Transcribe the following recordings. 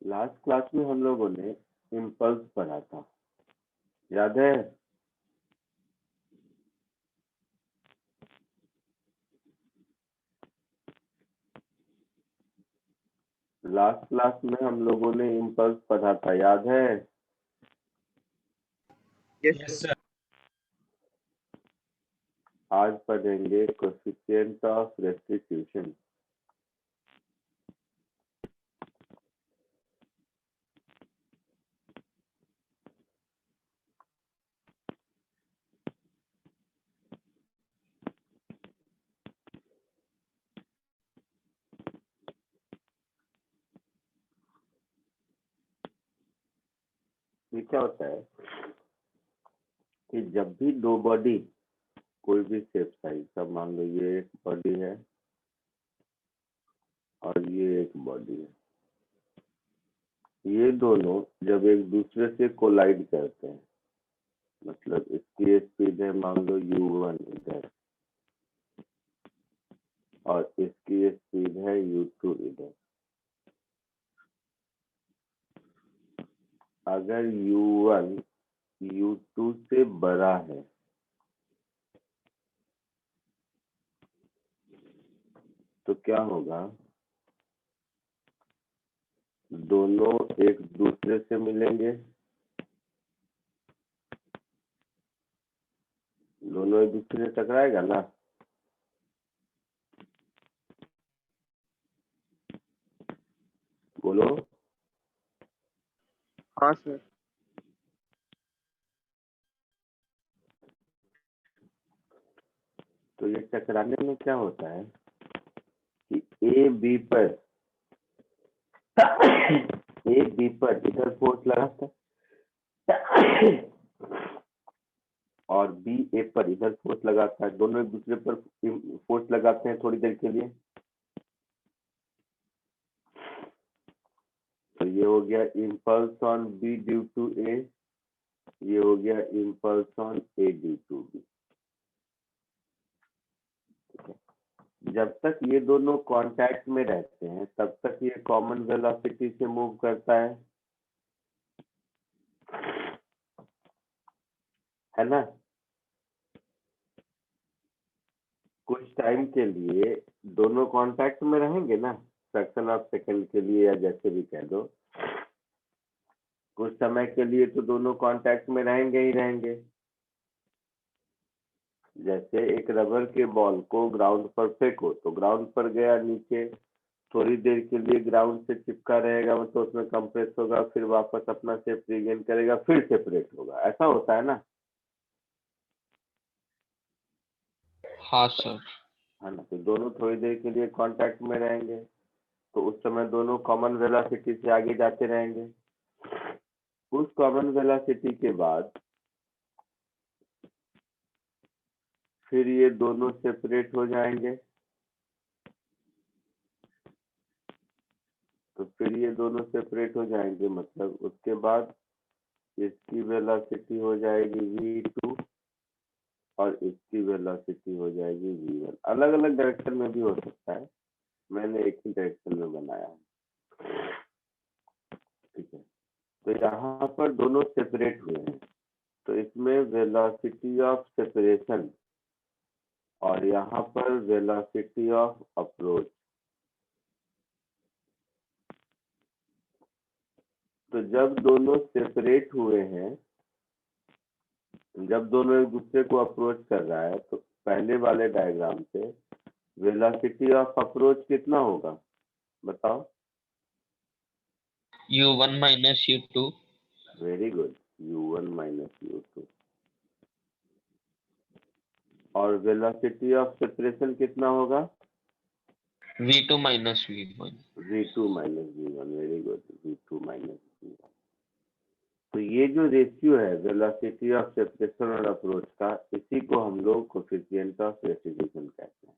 Last class में हम लोगों ने इम्पल्स पढ़ा था, याद है? लास्ट क्लास में हम लोगों ने इम्पल्स पढ़ा था, याद है? Yes sir. आज पढ़ेंगे कोएफिशिएंट ऑफ रेस्टिट्यूशन। ये क्या होता है कि जब भी दो बॉडी कोई भी शेप साइज, सब मान लो ये एक बॉडी है और ये एक बॉडी है, ये दोनों जब एक दूसरे से कोलाइड करते हैं, मतलब इसकी स्पीड है मान लो u1 इधर और इसकी स्पीड है u2 इधर। अगर u1 u2 से बड़ा है तो क्या होगा, दोनों एक दूसरे से मिलेंगे, दोनों एक दूसरे से टकराएगा ना। बोलो। हाँ सर। तो ये टकराने में क्या होता है कि ए बी पर इधर फोर्स लगाता है और बी ए पर इधर फोर्स लगाता है, दोनों एक दूसरे पर फोर्स लगाते हैं थोड़ी देर के लिए। तो ये हो गया impulse on B due to A, ये हो गया impulse on A due to B. जब तक ये दोनों कांटेक्ट में रहते हैं तब तक ये कॉमन वेलोसिटी से मूव करता है ना। कुछ टाइम के लिए दोनों कांटेक्ट में रहेंगे ना, फ्रैक्शन ऑफ सेकंड के लिए या जैसे भी कह दो, कुछ समय के लिए तो दोनों कांटेक्ट में रहेंगे ही रहेंगे। जैसे एक रबर के बॉल को ग्राउंड पर फेंको तो ग्राउंड पर गया नीचे, थोड़ी देर के लिए ग्राउंड से चिपका रहेगा, मतलब उसमें कंप्रेस होगा, फिर वापस अपना शेप रिगेन करेगा, फिर सेपरेट होगा, ऐसा होता है ना। हाँ सर। है ना। तो दोनों थोड़ी देर के लिए कांटेक्ट में रहेंगे तो उस समय दोनों कॉमन वेलोसिटी से आगे जाते रहेंगे। उस कॉमन वेलोसिटी के बाद फिर ये दोनों सेपरेट हो जाएंगे, तो फिर ये दोनों सेपरेट हो जाएंगे, मतलब उसके बाद इसकी वेलोसिटी हो जाएगी v2 और इसकी वेलोसिटी हो जाएगी v1। अलग अलग डायरेक्शन में भी हो सकता है, मैंने एक ही डायरेक्शन में बनाया है, ठीक है। तो यहाँ पर दोनों सेपरेट हुए हैं, तो इसमें वेलोसिटी ऑफ सेपरेशन और यहाँ पर वेलोसिटी ऑफ अप्रोच। तो जब दोनों सेपरेट हुए हैं, जब दोनों एक दूसरे को अप्रोच कर रहा है, तो पहले वाले डायग्राम से वेलोसिटी ऑफ अप्रोच कितना होगा बताओ। u1 minus u2। Very good, u1 minus u2। और वेलोसिटी ऑफ सेपरेशन कितना होगा, v2 minus v1। v2 minus v1। Very good, v2 minus v1। तो ये जो रेशियो है वेलोसिटी ऑफ सेपरेशन और अप्रोच का, इसी को हम लोग कोएफिशिएंट ऑफ रेस्टिट्यूशन कहते हैं।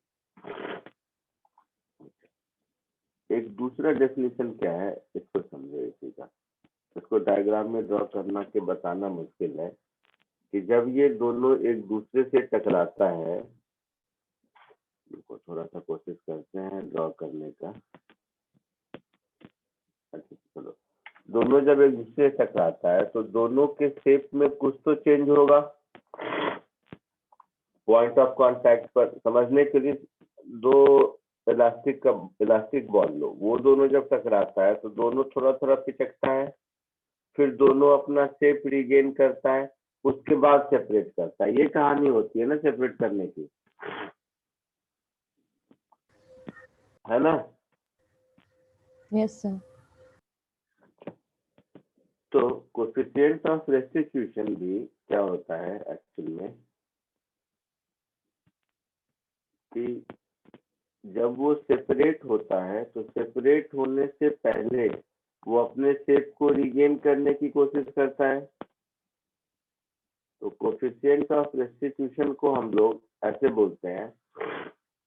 एक दूसरा डेफिनेशन क्या है, इसको समझो इसी का। इसको डायग्राम में ड्रॉ करना के बताना मुश्किल है कि जब ये दोनों एक दूसरे से टकराता है, इनको थोड़ा सा कोशिश करते हैं ड्रॉ करने का। अच्छा चलो, दोनों जब एक दूसरे से टकराता है तो दोनों के शेप में कुछ तो चेंज होगा। पॉइंट ऑफ कांटेक्ट पर समझने के लिए दो इलास्टिक बॉल लो, वो दोनों जब टकराता है तो दोनों थोड़ा थोड़ा पिचकता है, फिर दोनों अपना शेप रिगेन करता है, उसके बाद सेपरेट करता है। ये कहानी होती है ना सेपरेट करने की, है ना। Yes sir. तो कोएफिशिएंट ऑफ रेस्टिट्यूशन भी क्या होता है एक्चुअल में कि जब वो सेपरेट होता है तो सेपरेट होने से पहले वो अपने शेप को रिगेन करने की कोशिश करता है। तो कोएफिशिएंट ऑफ रेस्टिट्यूशन को हम लोग ऐसे बोलते हैं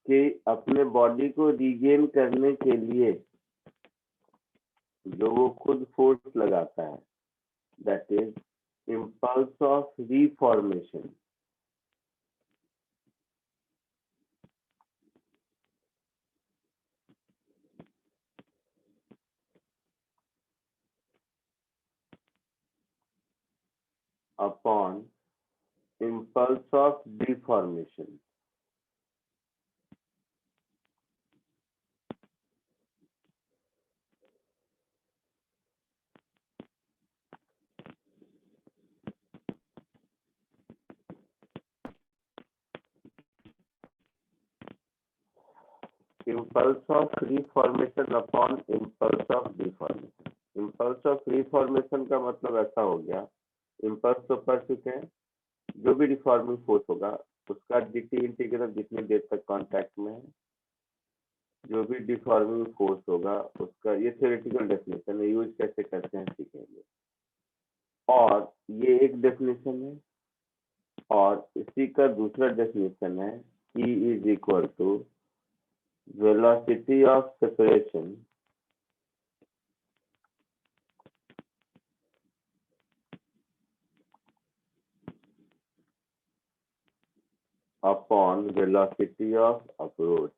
कि अपने बॉडी को रिगेन करने के लिए जो वो खुद फोर्स लगाता है, that is impulse of reformation. Upon impulse of deformation. Impulse of reformation upon impulse of deformation. Impulse of reformation का मतलब ऐसा हो गया, impulse तो पढ़ चुके हैं, जो भी डिफॉर्मिंग फोर्स होगा उसका dt इंटीग्रल जितनी देर तक कांटेक्ट में है, जो भी डिफॉर्मिंग फोर्स होगा उसका, ये थ्योरेटिकल डेफिनेशन है, यूज कैसे करते हैं सीखेंगे। और ये एक डेफिनेशन है, और इसी का दूसरा डेफिनेशन है E is equal to velocity of separation upon velocity of approach.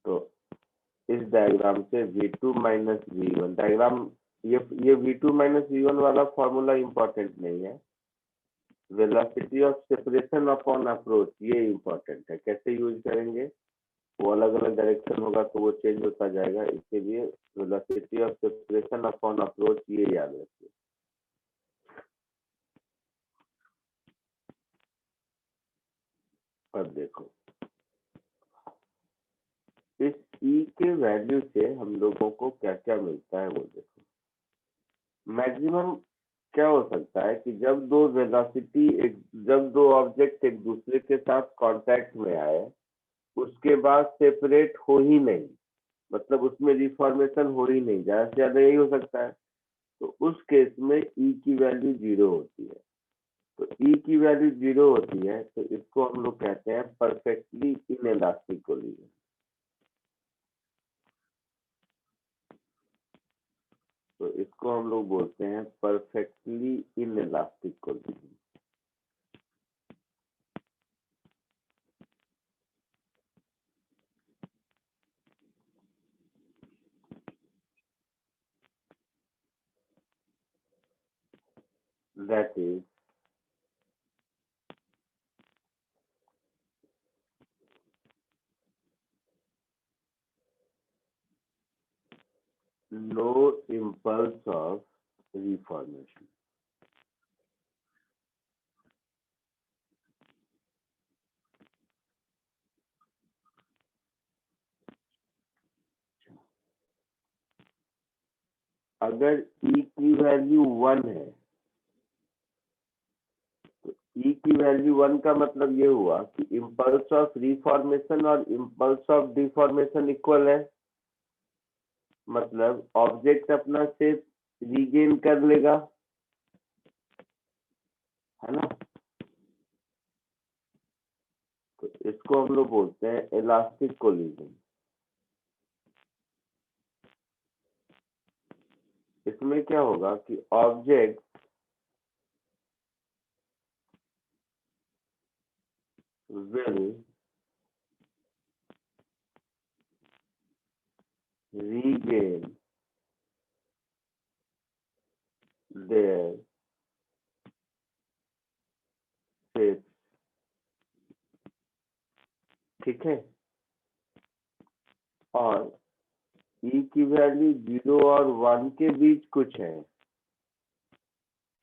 तो इस डायग्राम से V2 माइनस V1 डायग्राम, ये V2 माइनस V1 वाला फॉर्मूला इंपॉर्टेंट नहीं है, velocity of separation upon approach ये इंपॉर्टेंट है। कैसे यूज करेंगे, वो अलग अलग डायरेक्शन होगा तो वो चेंज होता जाएगा, इसके लिए velocity of separation upon approach ये याद रखिए। अब देखो इस E के वैल्यू से हम लोगों को क्या क्या मिलता है वो देखो। मैक्सिमम क्या हो सकता है कि जब दो ऑब्जेक्ट एक दूसरे के साथ कांटेक्ट में आए उसके बाद सेपरेट हो ही नहीं, मतलब उसमें रिफॉर्मेशन हो ही नहीं, ज्यादा से ज्यादा यही हो सकता है। तो उस केस में E की वैल्यू 0 होती है। तो E की वैल्यू 0 होती है तो इसको हम लोग कहते हैं परफेक्टली इनइलास्टिक कोलिजन। तो इसको हम लोग बोलते हैं perfectly inelastic collision. That is no impulse of reformation. अगर E की वैल्यू 1 है तो E की वैल्यू 1 का मतलब ये हुआ कि इम्पल्स ऑफ रिफॉर्मेशन और इम्पल्स ऑफ डिफॉर्मेशन इक्वल है, मतलब ऑब्जेक्ट अपना शेप रीगेन कर लेगा, है ना। तो इसको हम लोग बोलते हैं इलास्टिक कोलिजन। इसमें क्या होगा कि object will regain their shapes. ठीक है, और E की वैल्यू 0 और 1 के बीच कुछ है,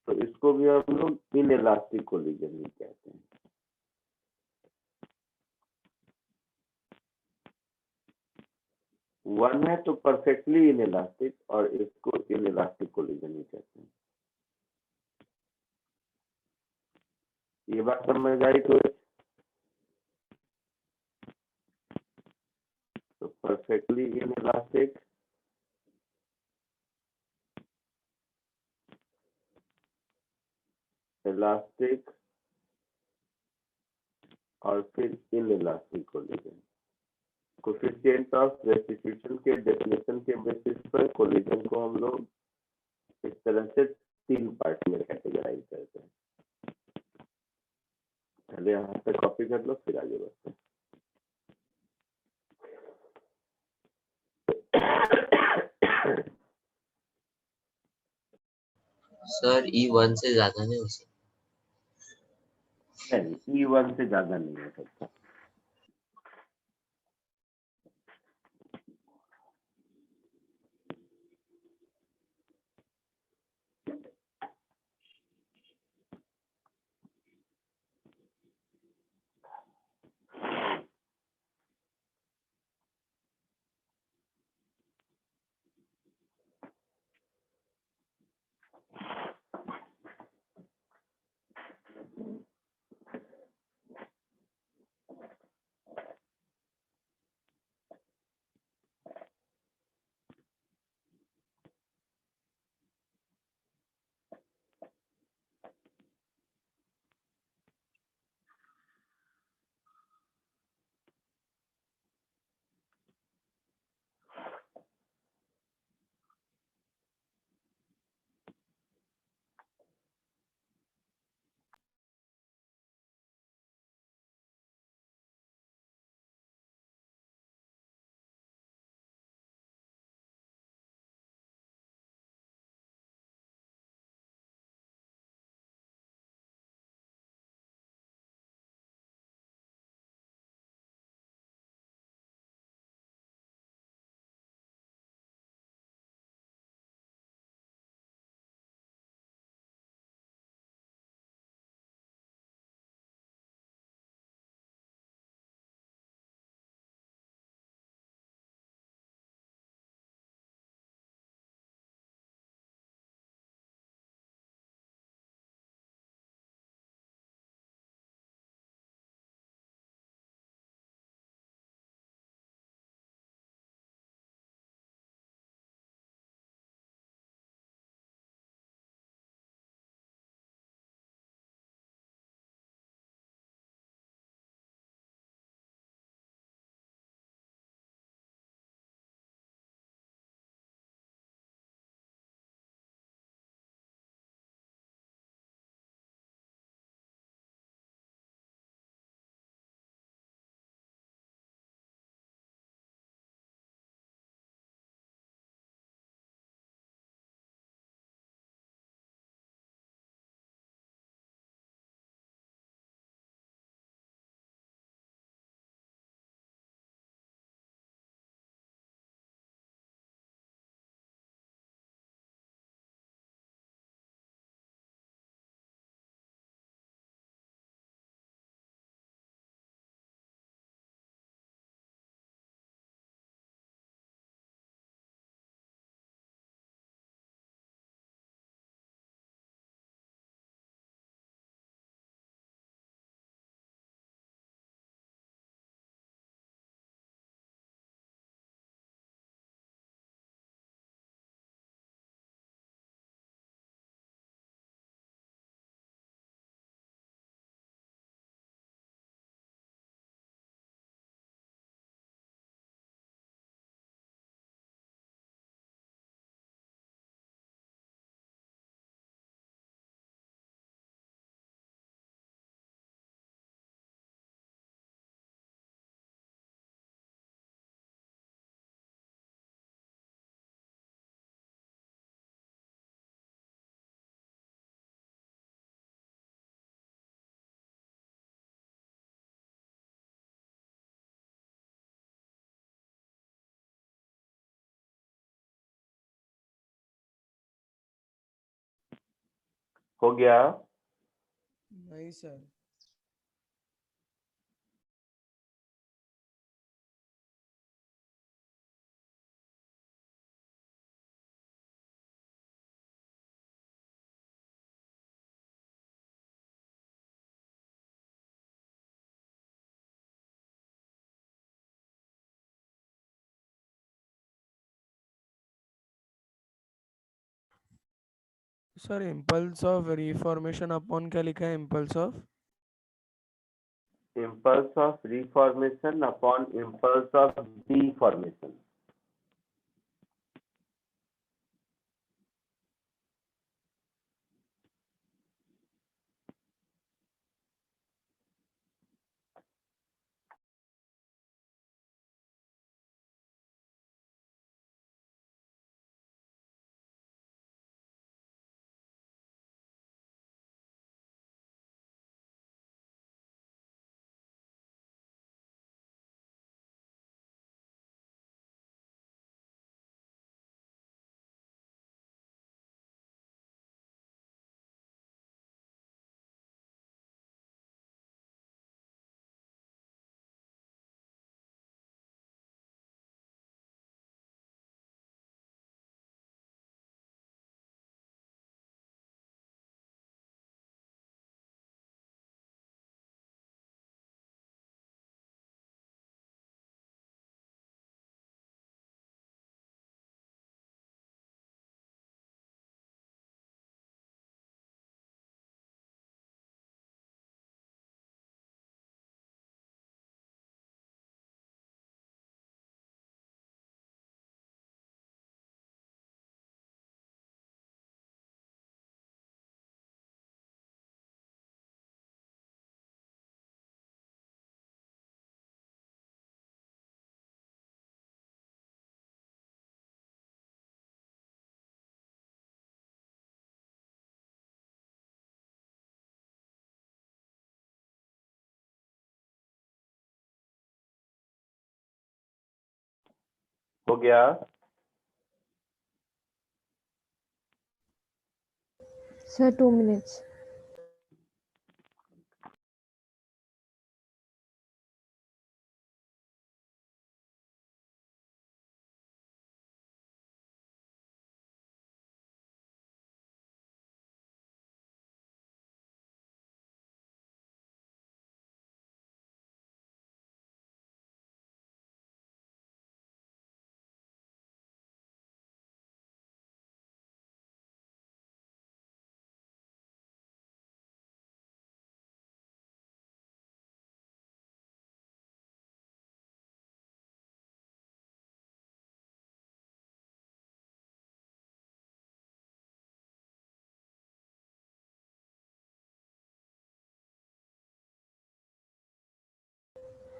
तो इसको भी हम लोग इनइलास्टिक कोलिजन ही कहते हैं। वन है तो परफेक्टली इनइलास्टिक, और इसको इनइलास्टिक कोलिजन ही कहते हैं। ये बात समझ आई? तो परफेक्टली इनइलास्टिक, इलास्टिक और फिर inelastic collision. Coefficient of restitution के डेफिनेशन के बेसिस पर कोलिजन को हम लोग इस तरह से 3 पार्ट में कैटेगराइज करते हैं। पहले यहाँ पे कॉपी कर लो, फिर आगे बढ़ते हैं। सर E1 से ज्यादा नहीं हो सकता? नहीं, E1 से ज्यादा नहीं हो सकता। हो गया? नहीं sir. Sir impulse of reformation upon क्या लिखा है? Impulse of impulse of reformation upon impulse of deformation. हो गया? Sir, 2 minutes.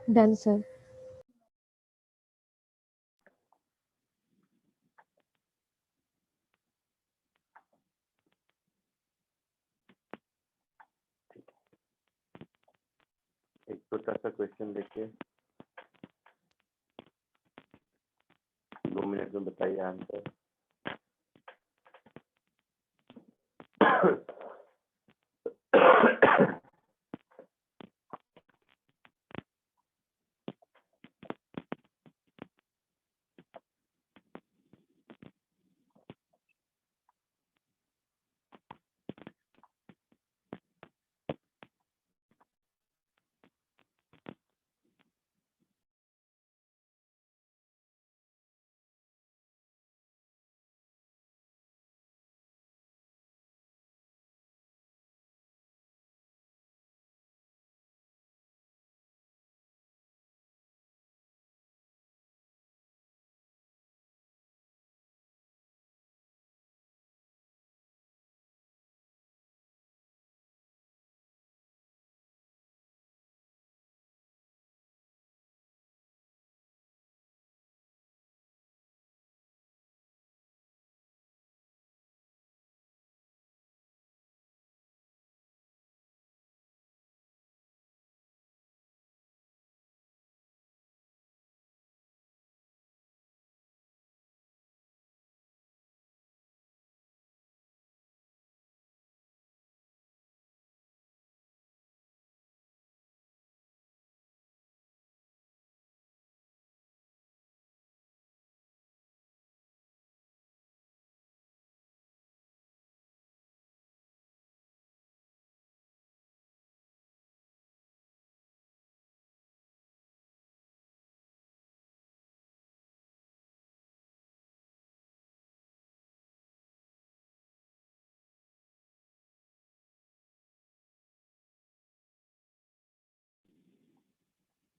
Done, sir. एक छोटा सा क्वेश्चन देखिए, 2 मिनट में बताइए आंसर।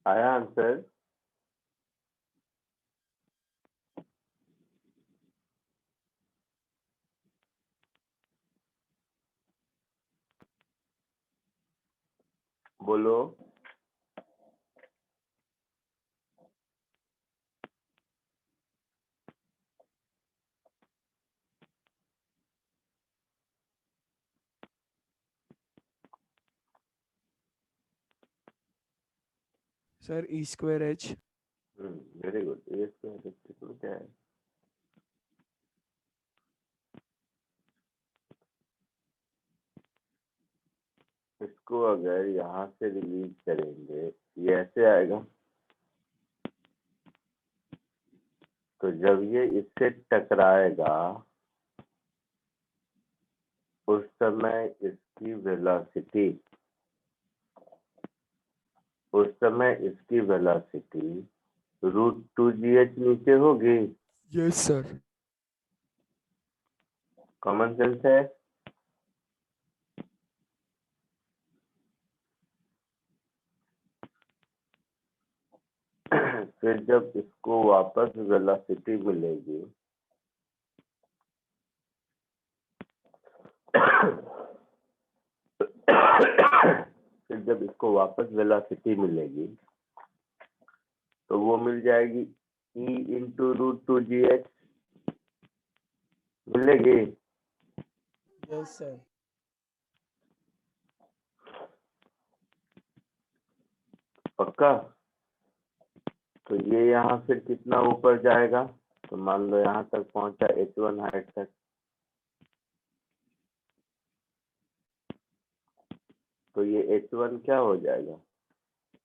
आया आंसर? बोलो। Sir E square H. Very good. ये इसको क्या है? इसको अगर यहाँ से रिलीज करेंगे ये ऐसे आएगा, तो जब ये इससे टकराएगा उस समय इसकी वेलोसिटी √2gh नीचे होगी। Yes sir. कॉमन सेंस है। फिर जब इसको वापस वेलोसिटी मिलेगी तो वो मिल जाएगी E इंटू √2gh मिलेगी। Yes sir. पक्का? तो ये यहाँ फिर कितना ऊपर जाएगा? तो मान लो यहाँ तक पहुंचा h1 हाइट तक, तो ये h1 क्या हो जाएगा?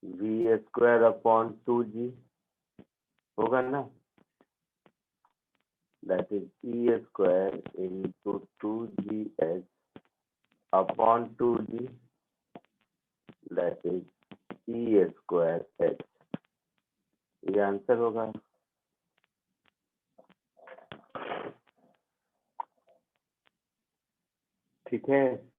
v²/2g होगा ना। That is E² into 2gh/2g, that is E²h। ये आंसर होगा। ठीक है।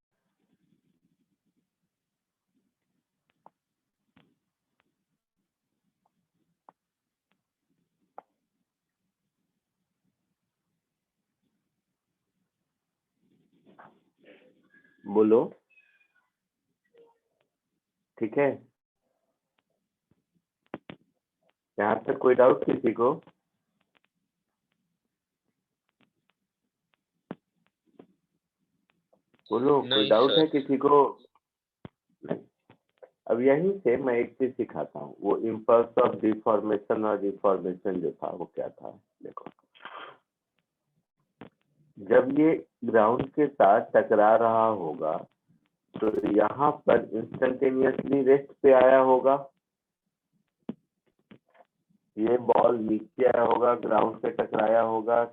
बोलो। ठीक है। यहाँ तक कोई डाउट किसी को? बोलो, कोई नहीं डाउट है सर। किसी को? नहीं। अब यहीं से मैं एक चीज सिखाता हूँ। वो इम्पल्स ऑफ डिफॉर्मेशन और रिफॉर्मेशन जो था वो क्या था, देखो। जब ये ग्राउंड के साथ टकरा रहा होगा तो यहाँ पर इंस्टेंटेनियसली रेस्ट पे आया होगा। ये बॉल नीचे आया होगा, ग्राउंड से टकराया होगा,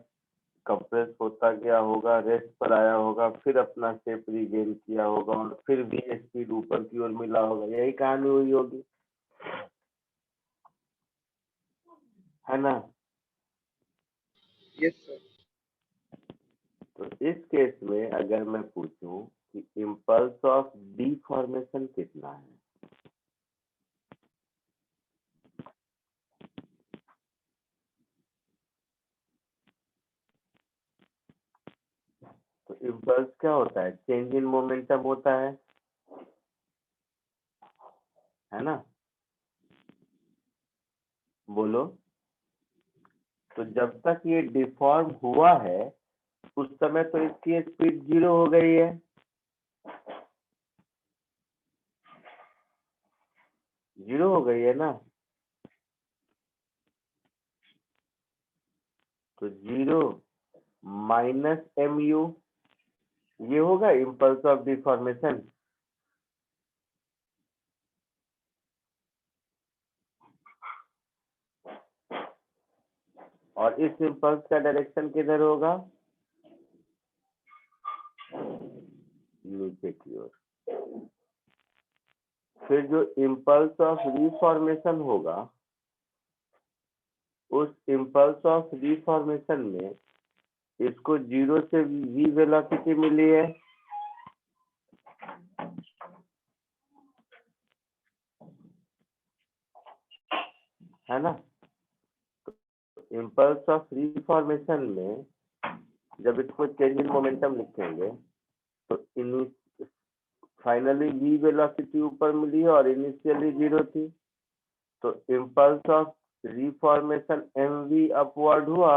कंप्रेस होता गया होगा, रेस्ट पर आया होगा, फिर अपना शेप रीगेन किया होगा और फिर भी स्पीड ऊपर की ओर मिला होगा। यही कहानी हुई होगी, है ना। Yes sir. तो इस केस में अगर मैं पूछूं कि इम्पल्स ऑफ डिफॉर्मेशन कितना है, तो इम्पल्स क्या होता है? चेंज इन मोमेंटम होता है ना। बोलो। तो जब तक ये डिफॉर्म हुआ है उस समय तो इसकी स्पीड 0 हो गई है। 0 हो गई है ना। तो 0 माइनस mu ये होगा इम्पल्स ऑफ डिफॉर्मेशन। और इस इम्पल्स का डायरेक्शन किधर होगा? नीचे की ओर। फिर जो इम्पल्स ऑफ रिफॉर्मेशन होगा उस इम्पल्स ऑफ रिफॉर्मेशन में इसको 0 से v वेलोसिटी मिली है। है ना। इम्पल्स ऑफ रिफॉर्मेशन में जब इसको चेंज इन मोमेंटम लिखेंगे तो फाइनली वी वेलोसिटी ऊपर मिली है और इनिशियली 0 थी, तो impulse of reformation mv upward हुआ,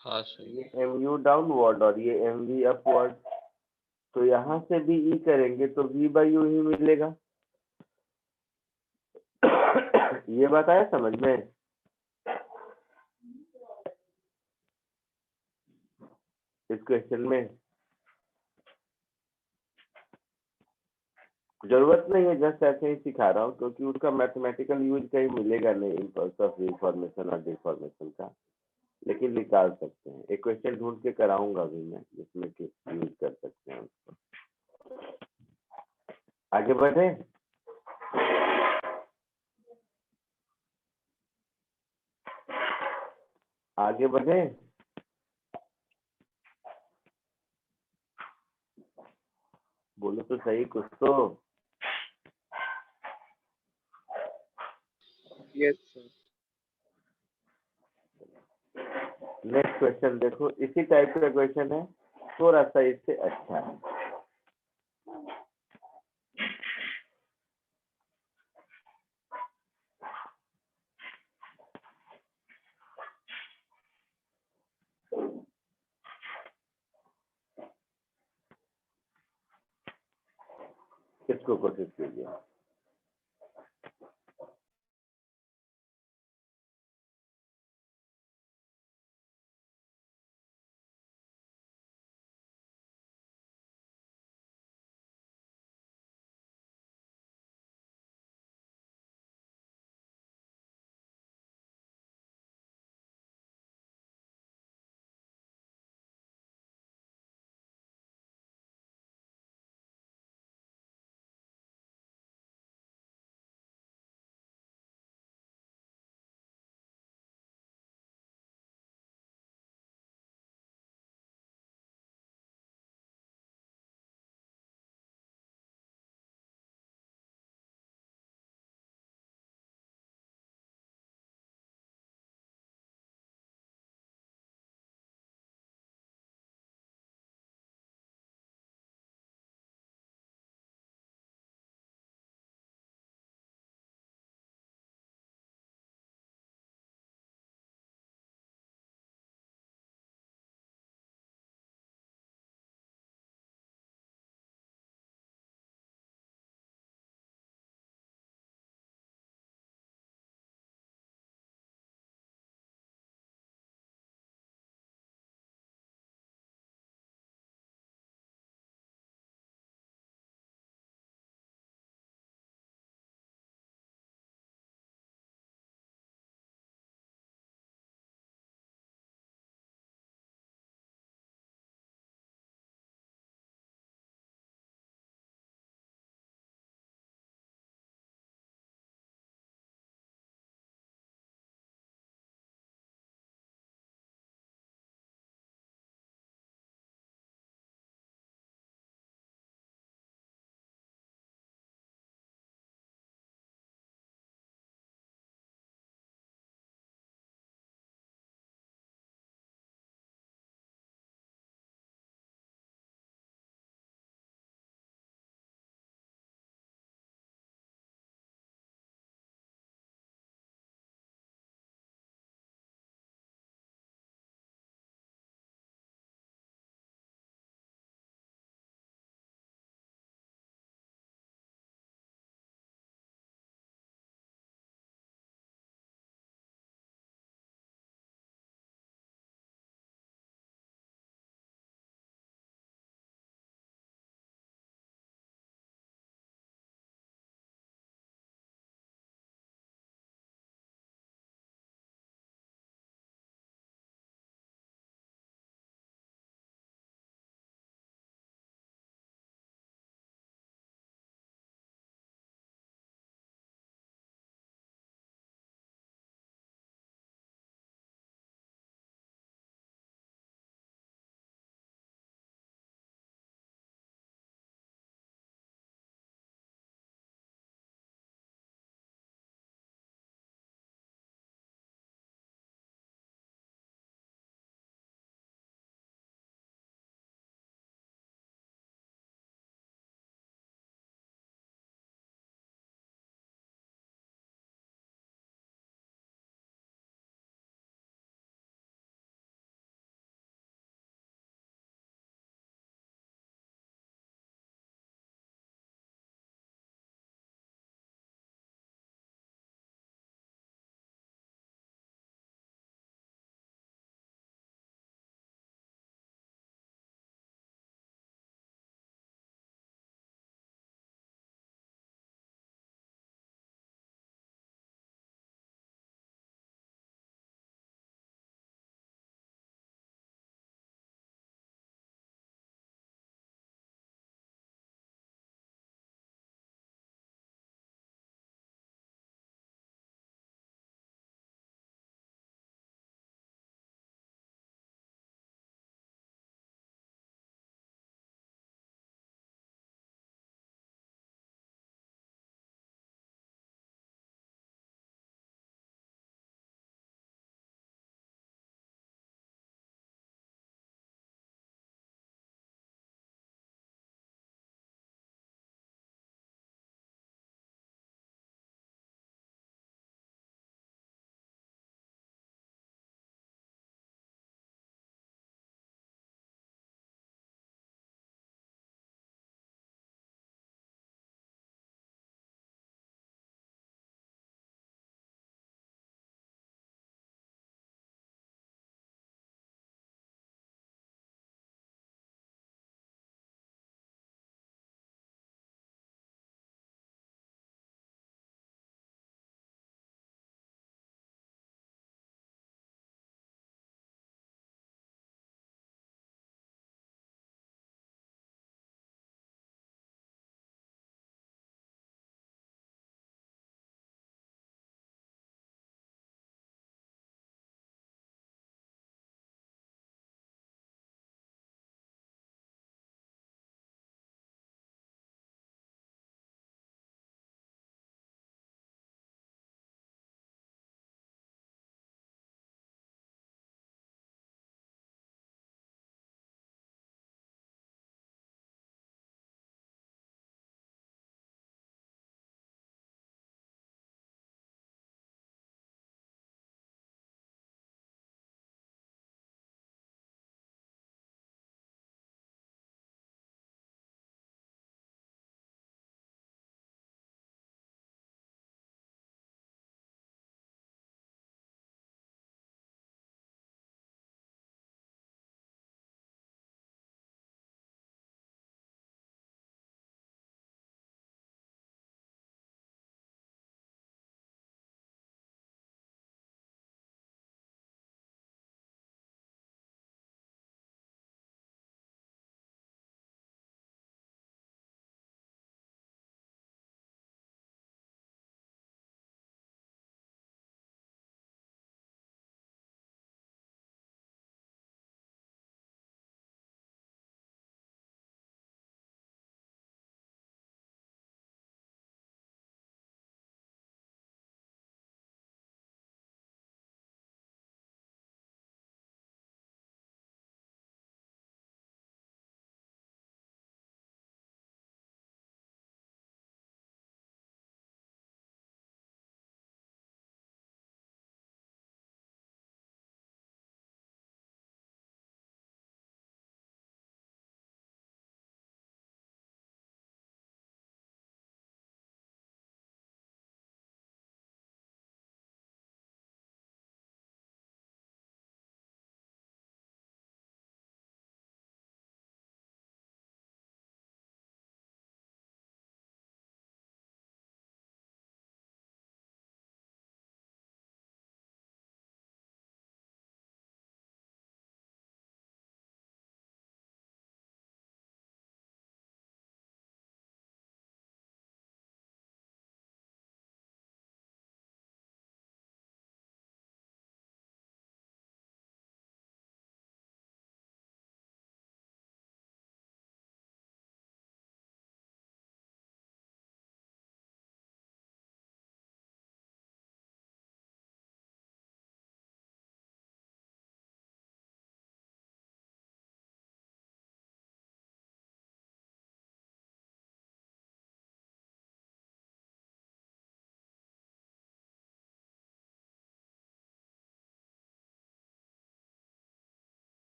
हाँ सर। ये mu डाउनवर्ड और ये mv अपवर्ड। तो यहाँ से भी ई करेंगे तो v बाई यू ही मिलेगा। ये बात आया समझ में। इस क्वेश्चन में जरूरत नहीं है, जस्ट ऐसे ही सिखा रहा हूँ क्योंकि उसका मैथमेटिकल यूज कहीं मिलेगा नहीं इम्पल्स ऑफ रिफॉर्मेशन और डिफॉर्मेशन का, लेकिन निकाल सकते हैं। एक क्वेश्चन ढूंढ के कराऊंगा भी मैं जिसमें कि यूज कर सकते हैं उसको। आगे बढ़े। आगे बढ़े। बोलो तो सही कुछ तो। Yes sir. नेक्स्ट क्वेश्चन देखो, इसी टाइप का क्वेश्चन है, थोड़ा सा इससे अच्छा है। इसको कोशिश कीजिए।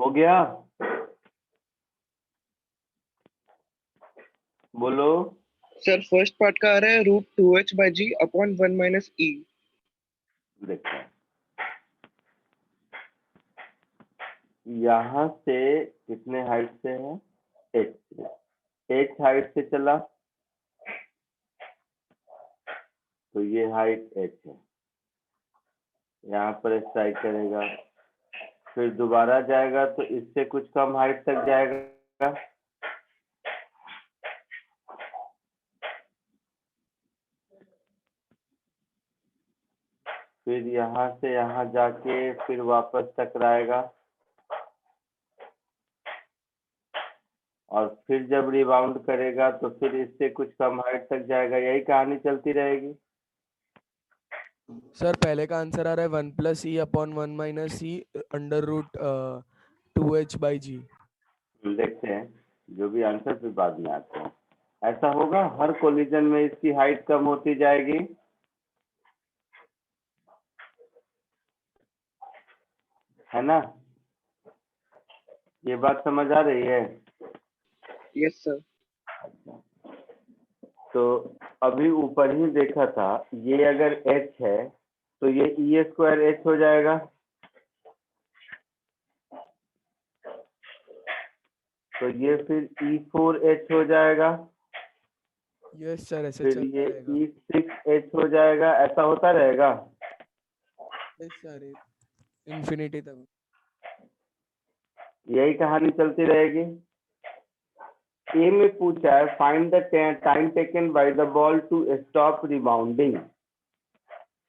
हो गया? बोलो। सर फर्स्ट पार्ट का आ रहा है √2h/g/1 - e। देखो यहाँ से कितने हाइट से है? h से। h हाइट से चला तो ये हाइट h है, यहाँ पर स्ट्राइक करेगा, फिर दोबारा जाएगा तो इससे कुछ कम हाइट तक जाएगा, फिर यहाँ से यहाँ जाके फिर वापस टकराएगा, और फिर जब रिबाउंड करेगा तो फिर इससे कुछ कम हाइट तक जाएगा। यही कहानी चलती रहेगी। सर पहले का आंसर आ रहा है 1+e/(1 - e)((2h/g)। देखते हैं, जो भी आंसर फिर बाद में आते हैं। ऐसा होगा हर कोलिजन में इसकी हाइट कम होती जाएगी, है ना? ये बात समझ आ रही है? Yes sir. तो अभी ऊपर ही देखा था, ये अगर h है तो ये e² h हो जाएगा, तो ये फिर e4h हो जाएगा, यस सर, ऐसे फिर चलता ये रहेगा। e6h हो जाएगा। ऐसा होता रहेगा। यस सर, इंफिनिटी तक। यही कहानी चलती रहेगी। ए में पूछा है find the time taken by the ball to stop rebounding.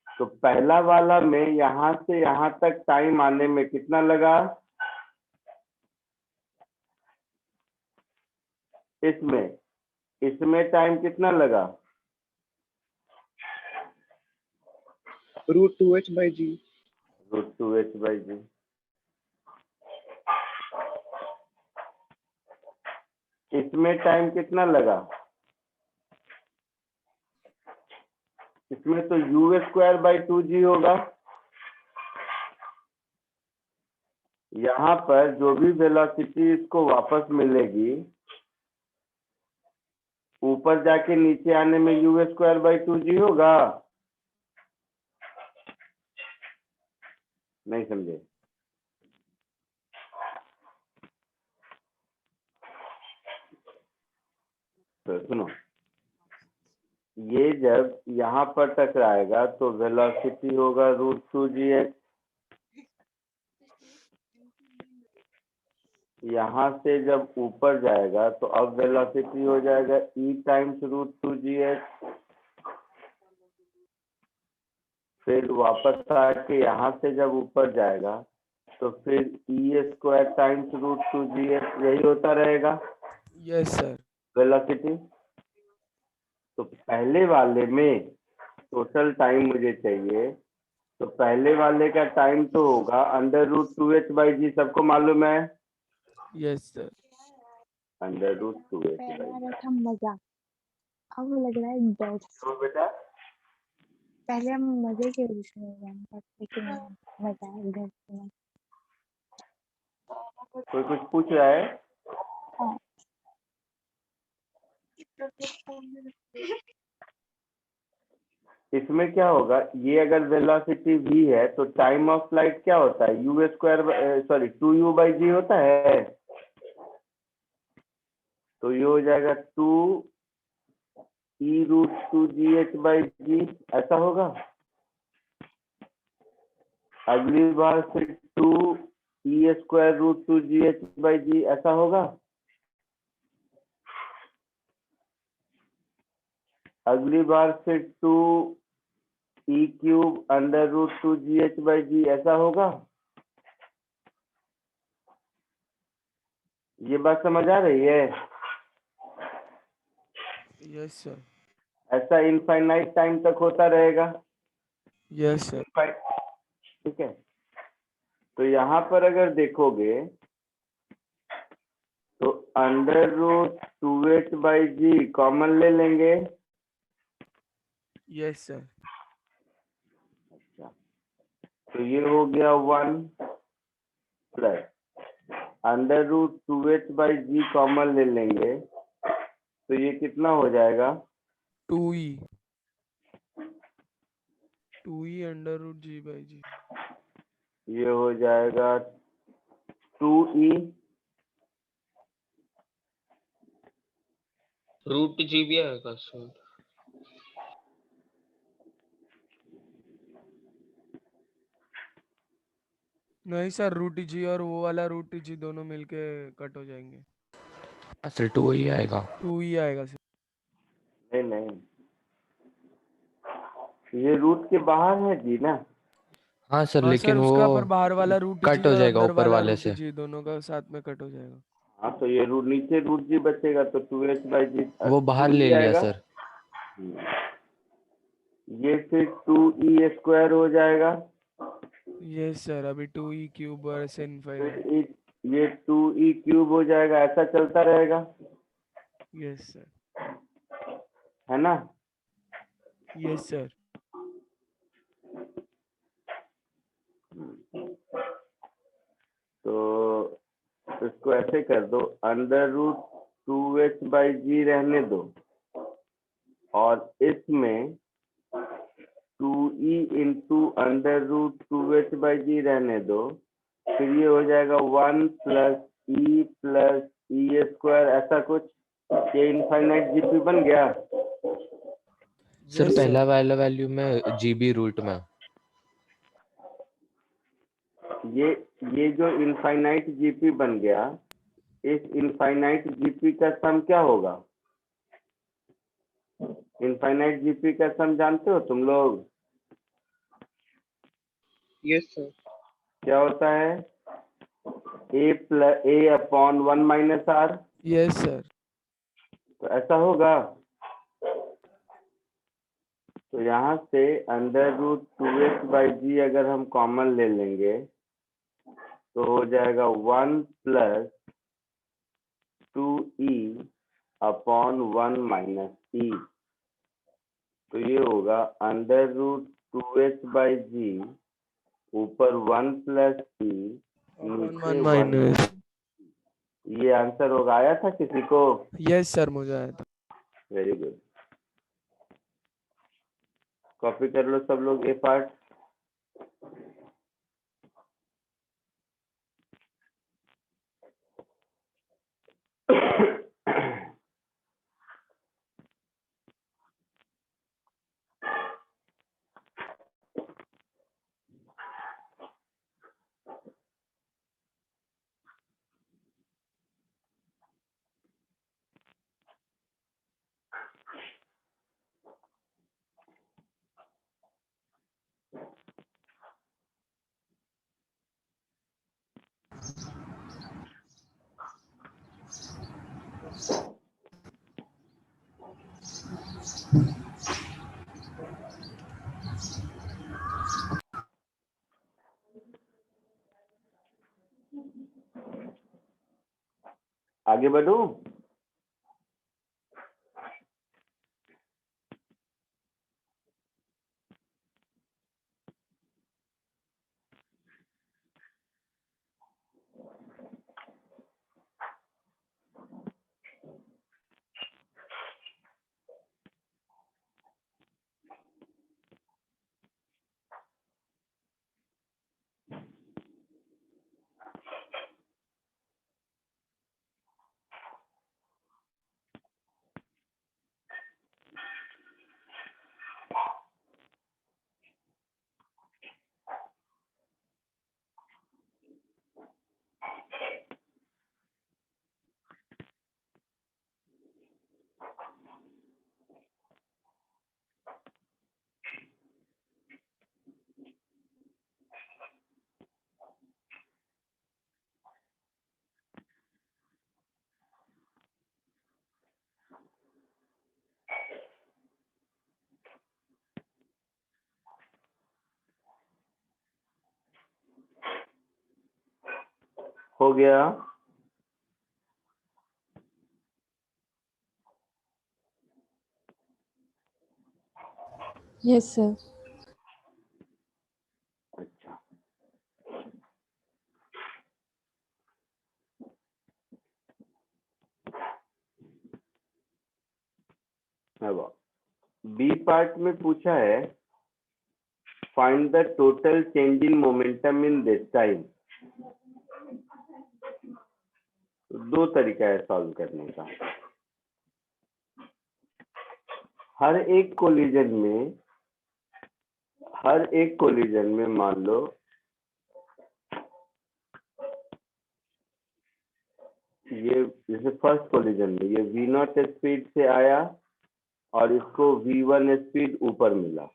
तो पहला वाला में यहाँ से यहाँ तक टाइम आने में कितना लगा? इसमें टाइम कितना लगा? √2h/g। √2h/g। इसमें टाइम कितना लगा? इसमें तो u²/2g होगा। यहाँ पर जो भी वेलोसिटी इसको वापस मिलेगी, ऊपर जाके नीचे आने में u²/2g होगा। नहीं समझे? तो सुनो, ये जब यहाँ पर टकराएगा तो वेलोसिटी होगा √2gh। यहाँ से जब ऊपर जाएगा तो अब वेलोसिटी हो जाएगा e टाइम्स √2gh। फिर वापस आके यहाँ से जब ऊपर जाएगा तो फिर e² टाइम्स √2gh। यही होता रहेगा यस सर। वेलोसिटी। तो पहले वाले में टोटल टाइम मुझे चाहिए, तो पहले वाले का टाइम तो होगा √2h/g। सबको मालूम है? Yes sir. √2h/g। पहला वाला था मजा, अब लग रहा है डर। तो बेटा पहले हम मजे के विषय में जानते थे, लेकिन मजा है डर में। कोई कुछ पूछ रहा है? हाँ। इसमें क्या होगा, ये अगर वेलोसिटी v है तो टाइम ऑफ फ्लाइट क्या होता है? u², 2u/g होता है। तो ये हो जाएगा 2e√2gh/g। ऐसा होगा। अगली बार फिर 2e²√2gh/g। ऐसा होगा। अगली बार फिर 2e³ ऐसा होगा। ये बात समझ आ रही है? Yes sir. ऐसा इनफाइनाइट टाइम तक होता रहेगा। Yes sir. ठीक है। तो यहाँ पर अगर देखोगे तो √2h/g कॉमन ले लेंगे। Yes sir. अच्छा, तो ये हो गया 1 plus under root 2h/g common ले लेंगे तो ये कितना हो जाएगा? 2e 2e under root G by G. ये हो जाएगा 2e रूट जी भी आएगा सर। नहीं सर, रूट जी और वो वाला रूट जी दोनों मिलके कट हो जाएंगे। सर 2 ही आएगा। 2e आएगा सर। नहीं नहीं, ये रूट के बाहर है जी ना। हाँ सर, हाँ लेकिन सर, वो उसका पर बाहर वाला रूट कट जी हो और जाएगा अंदर ऊपर वाला वाले रूट से। जी दोनों का साथ में कट हो जाएगा। हाँ तो ये रूट नीचे रूट जी बचेगा तो 2h/g वो बाहर ले लिया आएगा। सर। ये फिर 2e² हो जाएगा। यस सर, अभी 2e क्यूब ऐसे फिर इनफाइनाइट। ये 2e³ हो जाएगा, ऐसा चलता रहेगा, यस सर। है ना। Yes sir. तो इसको ऐसे कर दो, अंडर रूट 2h/g रहने दो और इसमें 2e into under root 2h/g रहने दो। फिर ये हो जाएगा 1 + e + e², ऐसा कुछ। ये इनफाइनाइट जीपी बन गया। सर यस पहला सर। वाला वैल्यू में जीबी रूट में। ये जो इनफाइनाइट जीपी बन गया, इस इनफाइनाइट जीपी का सम क्या होगा? इनफाइनाइट जीपी का सम जानते हो तुम लोग? Yes sir. क्या होता है? a/1 - r। Yes sir. तो ऐसा होगा। तो यहाँ से अंडर रूट 2h/g अगर हम कॉमन ले लेंगे तो हो जाएगा 1 + 2e/1 - e। तो ये होगा अंडर रूट 2h/g ऊपर 1 + e नीचे 1 1। माइनस। ये आंसर होगा। आया था किसी को? यस सर, मुझे आया था। Very good. कॉपी कर लो सब लोग ये पार्ट। आगे बढ़ूं? हो गया। Yes sir. अच्छा, अब बी पार्ट में पूछा है find the total change in momentum in this time. दो तरीका है सॉल्व करने का। हर एक कोलिजन में मान लो ये जैसे फर्स्ट कोलिजन में ये v0 स्पीड से आया और इसको v1 स्पीड ऊपर मिला,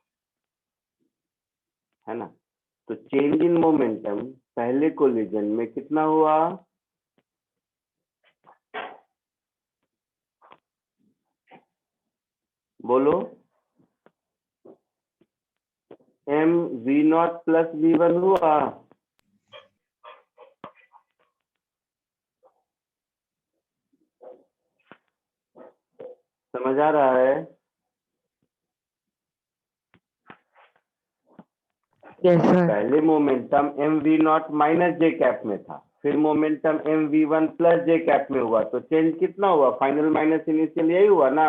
है ना। तो चेंज इन मोमेंटम पहले कोलिजन में कितना हुआ? बोलो। m v0 प्लस v1 हुआ। समझ आ रहा है? Yes sir. पहले मोमेंटम m v0 माइनस जे कैप में था, फिर मोमेंटम m v1 प्लस जे कैप में हुआ, तो चेंज कितना हुआ? फाइनल माइनस इनिशियल यही हुआ ना।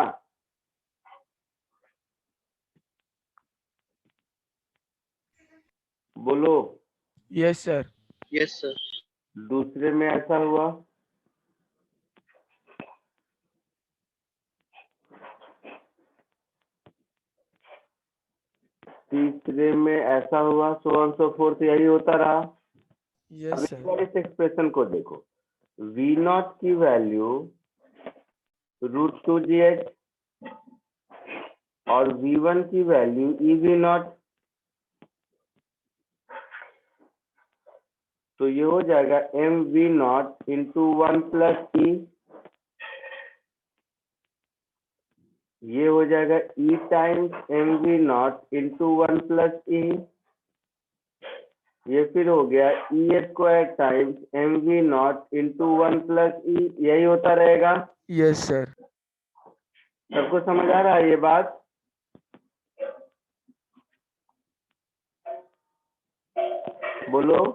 बोलो। Yes sir. Yes sir. दूसरे में ऐसा हुआ। तीसरे में ऐसा हुआ, सो ऑन सो फोर्थ, यही होता रहा। अब यस एक सर। बार इस एक्सप्रेशन को देखो, v0 की वैल्यू √2gh और v1 की वैल्यू ev0, तो ये हो जाएगा mv0 इंटू 1 प्लस ई, ये हो जाएगा e times mv0 into 1 plus E, ये फिर हो गया e square times mv0 into 1 plus E, यही होता रहेगा। Yes sir. सबको समझ आ रहा है ये बात? बोलो।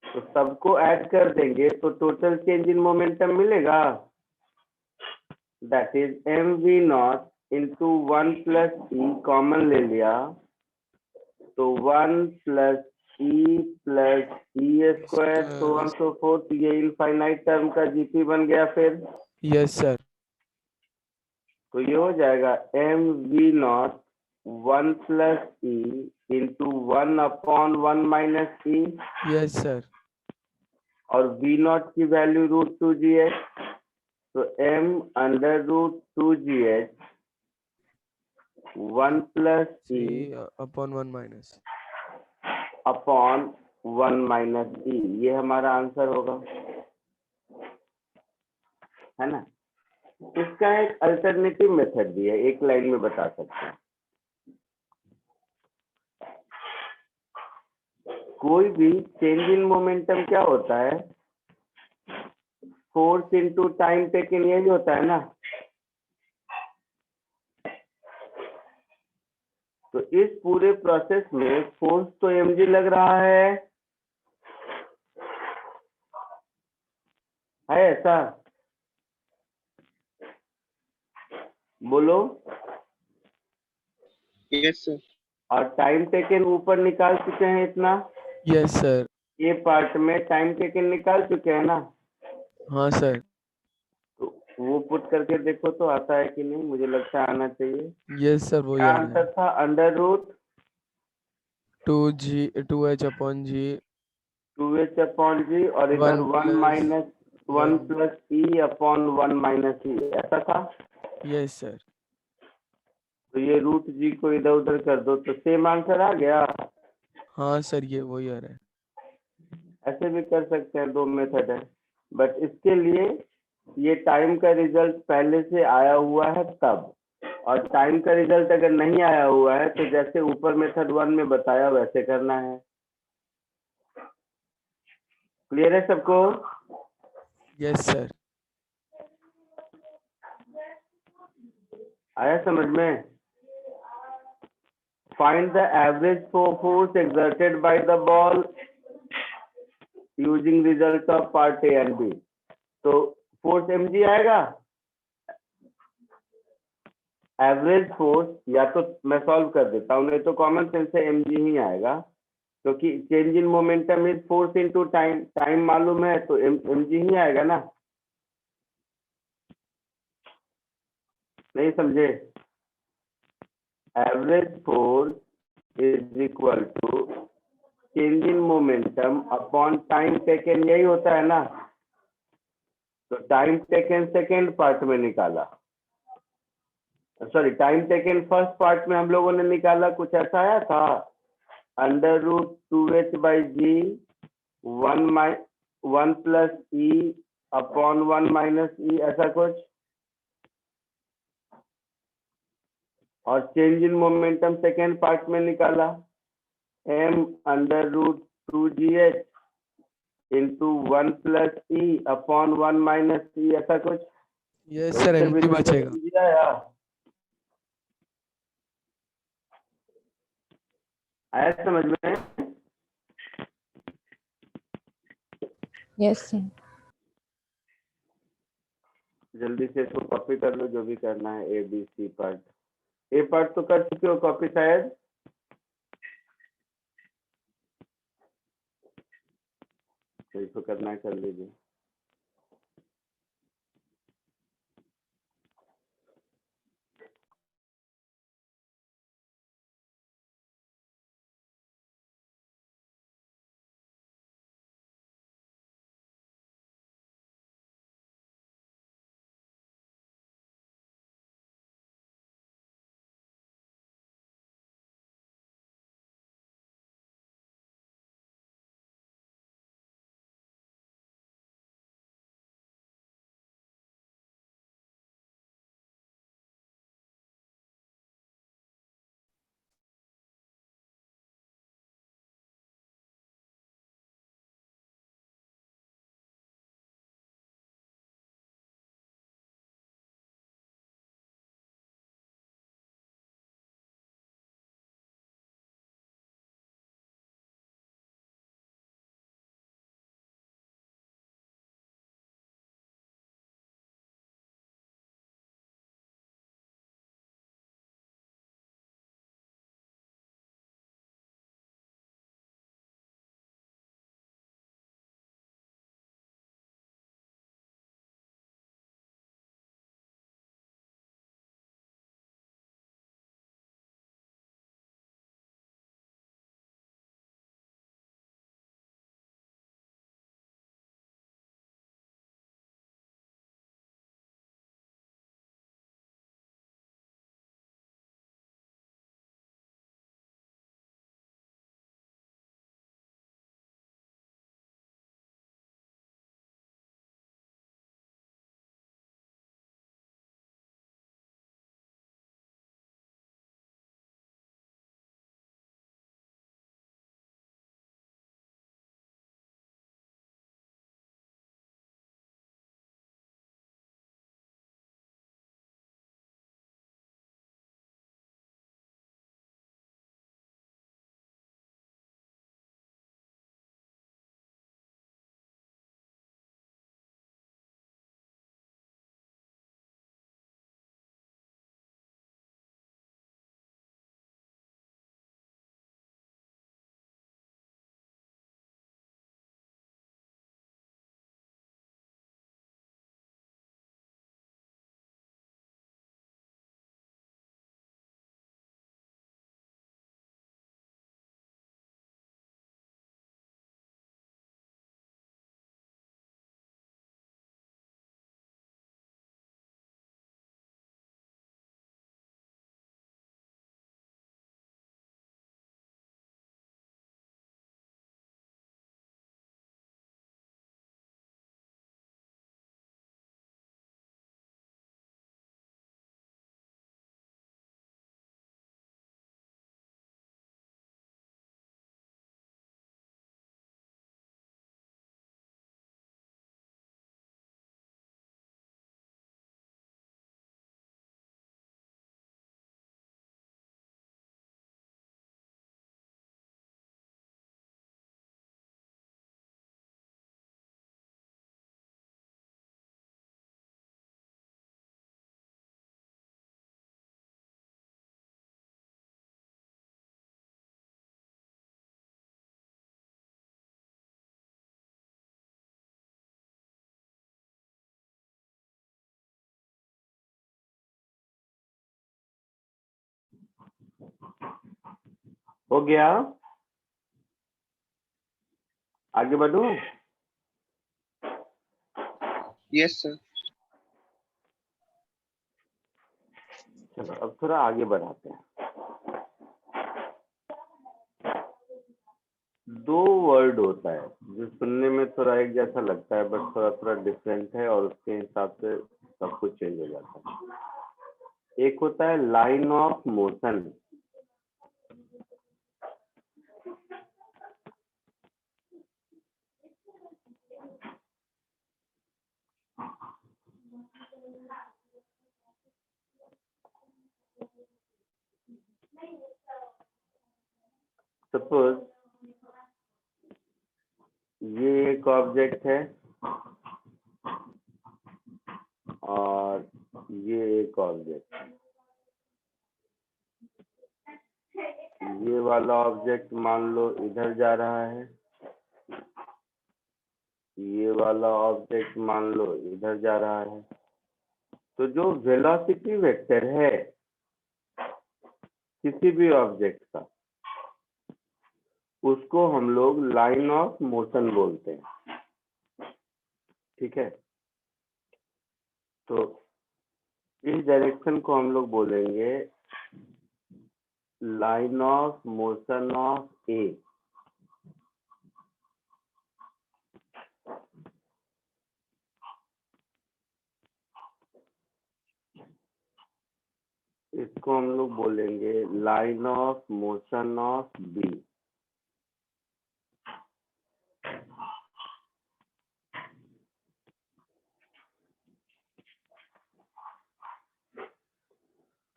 तो सबको ऐड कर देंगे तो टोटल चेंज इन मोमेंटम मिलेगा, that is mv0 into 1 plus E, common ले लिया तो 1 plus E square so on so fourth, ये इनफाइनाइट टर्म का जीपी बन गया। फिर यस सर। तो ये हो जाएगा mv0 1 plus E into 1 upon 1 minus E, yes sir. और v0 की वैल्यू √2gh, तो m under √2gh 1 plus E upon 1 minus upon 1 minus E, ये हमारा आंसर होगा, है ना। इसका एक अल्टरनेटिव मेथड भी है, एक लाइन में बता सकते हैं। कोई भी चेंज इन मोमेंटम क्या होता है? फोर्स इनटू टाइम टेकन, यही होता है ना। तो इस पूरे प्रोसेस में फोर्स तो mg लग रहा है ऐसा? बोलो। Yes sir. और टाइम टेकन ऊपर निकाल चुके हैं इतना, यस सर। ये पार्ट में टाइम टेकन निकाल चुके हैं ना। हाँ सर। तो वो पुट करके देखो तो आता है कि नहीं, मुझे लगता है आना चाहिए। यस सर, वही क्या आ रहा है। आंसर था? अंडर रूट 2h अपॉन जी 2h अपॉन जी, और इधर 1 plus E upon 1 minus E, ऐसा था। Yes sir. तो ये √g को इधर उधर कर दो तो सेम आंसर आ गया। हाँ सर, ये वही आ रहा है। ऐसे भी कर सकते हैं, दो मेथड है, बट इसके लिए ये टाइम का रिजल्ट पहले से आया हुआ है तब, और टाइम का रिजल्ट अगर नहीं आया हुआ है तो जैसे ऊपर मेथड 1 में बताया वैसे करना है। क्लियर है सबको? Yes sir. आया समझ में? Find the average force exerted by the ball using result of part A and B। तो फोर्स mg आएगा, एवरेज फोर्स, या तो मैं सॉल्व कर देता हूँ, नहीं तो कॉमन सेंस से mg ही आएगा, क्योंकि change in momentum is force into time, time मालूम है तो mg ही आएगा ना, नहीं समझे? Average force is equal to change in momentum upon time taken, यही होता है ना। तो टाइम टेकन सेकेंड पार्ट में निकाला, sorry time taken first part में हम लोगों ने निकाला, कुछ ऐसा आया था, under root 2h/g 1 plus E upon 1 minus E, ऐसा कुछ। और change in momentum second part में निकाला, m under root 2gh into 1 plus E upon 1 minus E, ऐसा कुछ। यस सर, एमटी बचेगा। आया समझ में? Yes sir. जल्दी से इसको कॉपी कर लो, जो भी करना है। A B C part, A part तो कर चुके हो कॉपी शायद, तो इसको करना है कर लीजिए। हो गया? आगे बढ़ूं? Yes sir. चलो अब थोड़ा आगे बढ़ाते हैं। दो वर्ड होता है जो सुनने में थोड़ा एक जैसा लगता है बट थोड़ा थोड़ा डिफरेंट है और उसके हिसाब से सब कुछ चेंज हो जाता है। एक होता है लाइन ऑफ मोशन, सपोज ये एक ऑब्जेक्ट है और ये एक ऑब्जेक्ट है। ये वाला ऑब्जेक्ट मान लो इधर जा रहा है, ये वाला ऑब्जेक्ट मान लो इधर जा रहा है। तो जो वेलोसिटी वेक्टर है किसी भी ऑब्जेक्ट का, उसको हम लोग लाइन ऑफ मोशन बोलते हैं। ठीक है, तो इस डायरेक्शन को हम लोग बोलेंगे line of motion of A. इसको हम लोग बोलेंगे line of motion of B.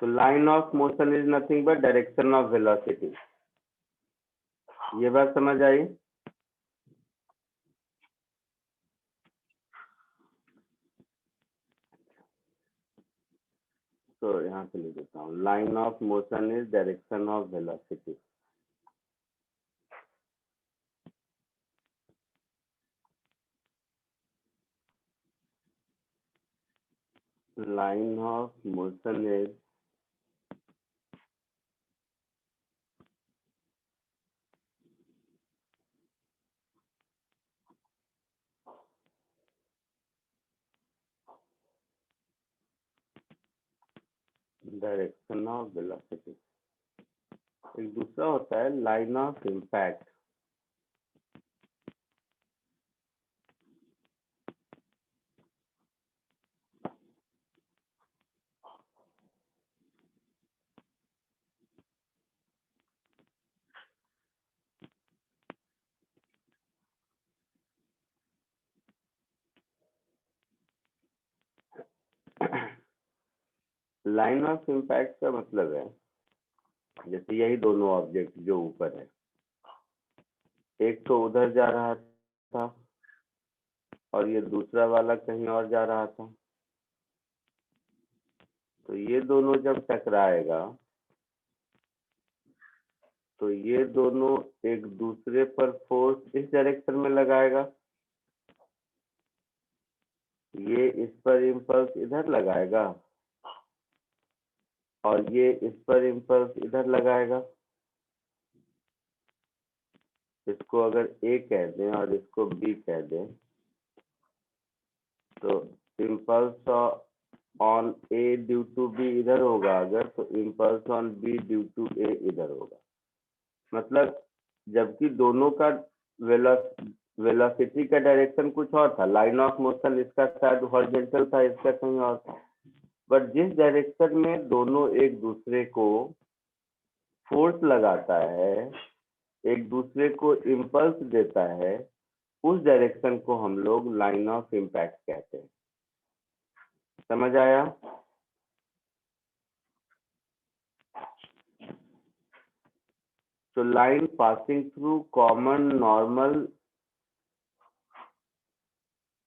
तो line of motion is nothing but direction of velocity. ये बात समझ आई? तो यहाँ से लिख देता हूँ, line of motion is direction of velocity. Line of motion is direction of velocity. एक दूसरा होता है line of impact. Line of impact का मतलब है जैसे यही दोनों ऑब्जेक्ट जो ऊपर है, एक तो उधर जा रहा था और ये दूसरा वाला कहीं और जा रहा था। तो ये दोनों जब टकराएगा तो ये दोनों एक दूसरे पर फोर्स इस डायरेक्शन में लगाएगा, ये इस पर इम्पल्स इधर लगाएगा और ये इस पर इम्पल्स इधर लगाएगा। इसको अगर ए कह दें और इसको बी कह दें तो impulse on A due to B इधर होगा अगर, तो impulse on B due to A इधर होगा। मतलब जबकि दोनों का वेलोसिटी का डायरेक्शन कुछ और था, लाइन ऑफ मोशन इसका शायद हॉरिजॉन्टल था, इसका कहीं और था, बट जिस डायरेक्शन में दोनों एक दूसरे को फोर्स लगाता है, एक दूसरे को इम्पल्स देता है, उस डायरेक्शन को हम लोग लाइन ऑफ इम्पैक्ट कहते हैं। समझ आया? तो line passing through common normal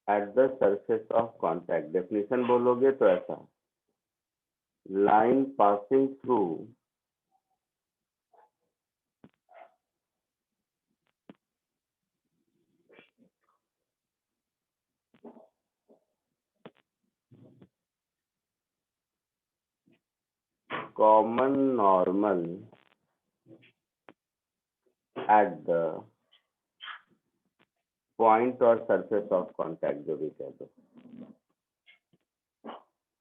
at the surface of contact. Definition बोलोगे तो ऐसा, line passing through common normal at the point और सरफेस ऑफ कांटेक्ट, जो भी कह दो,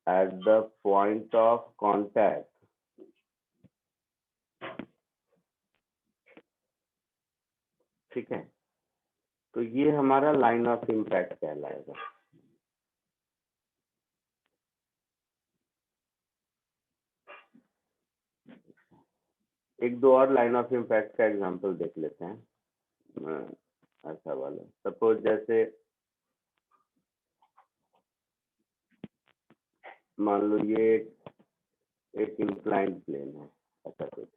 at the point of contact ठीक है, तो ये हमारा लाइन ऑफ इम्पैक्ट कहलाएगा। एक दो और लाइन ऑफ इम्पैक्ट का एग्जांपल देख लेते हैं। ऐसा वाला सपोज जैसे मान लो ये एक इंक्लाइंड प्लेन है, ऐसा कुछ,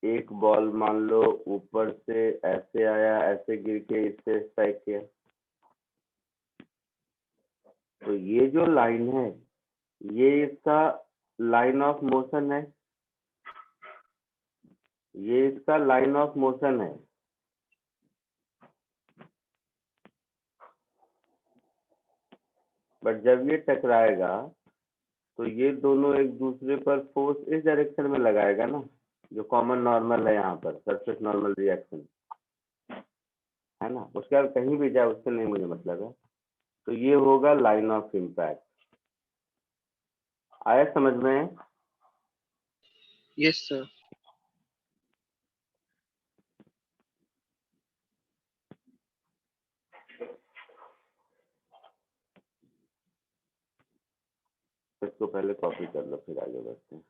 एक बॉल मान लो ऊपर से ऐसे आया, ऐसे गिर के इससे स्ट्राइक किया, तो ये जो लाइन है ये इसका लाइन ऑफ मोशन है, ये इसका लाइन ऑफ मोशन है। बट जब ये टकराएगा तो ये दोनों एक दूसरे पर फोर्स इस डायरेक्शन में लगाएगा ना, जो कॉमन नॉर्मल है यहाँ पर, सरफेस नॉर्मल रिएक्शन है ना, उसके बाद कहीं भी जाए उससे नहीं मुझे मतलब है। तो ये होगा लाइन ऑफ इम्पैक्ट। आया समझ में? Yes, sir. इसको पहले कॉपी कर लो फिर आगे बढ़ते हैं।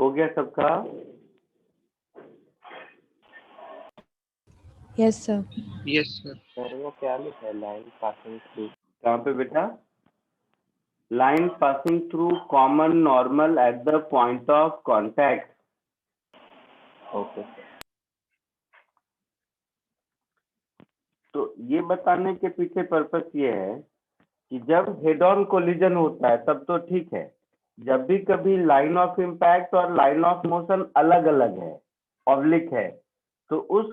हो गया सबका? Yes sir. Yes sir. Sir वो क्या लिखा है लाइन पासिंग थ्रू? कहाँ पे बेटा? Line passing through common normal at the point of contact. Okay sir. तो ये बताने के पीछे पर्पस ये है कि जब हेड ऑन कोलिजन होता है तब तो ठीक है, जब भी कभी लाइन ऑफ इम्पैक्ट और लाइन ऑफ मोशन अलग अलग है, ऑब्लिक है, तो उस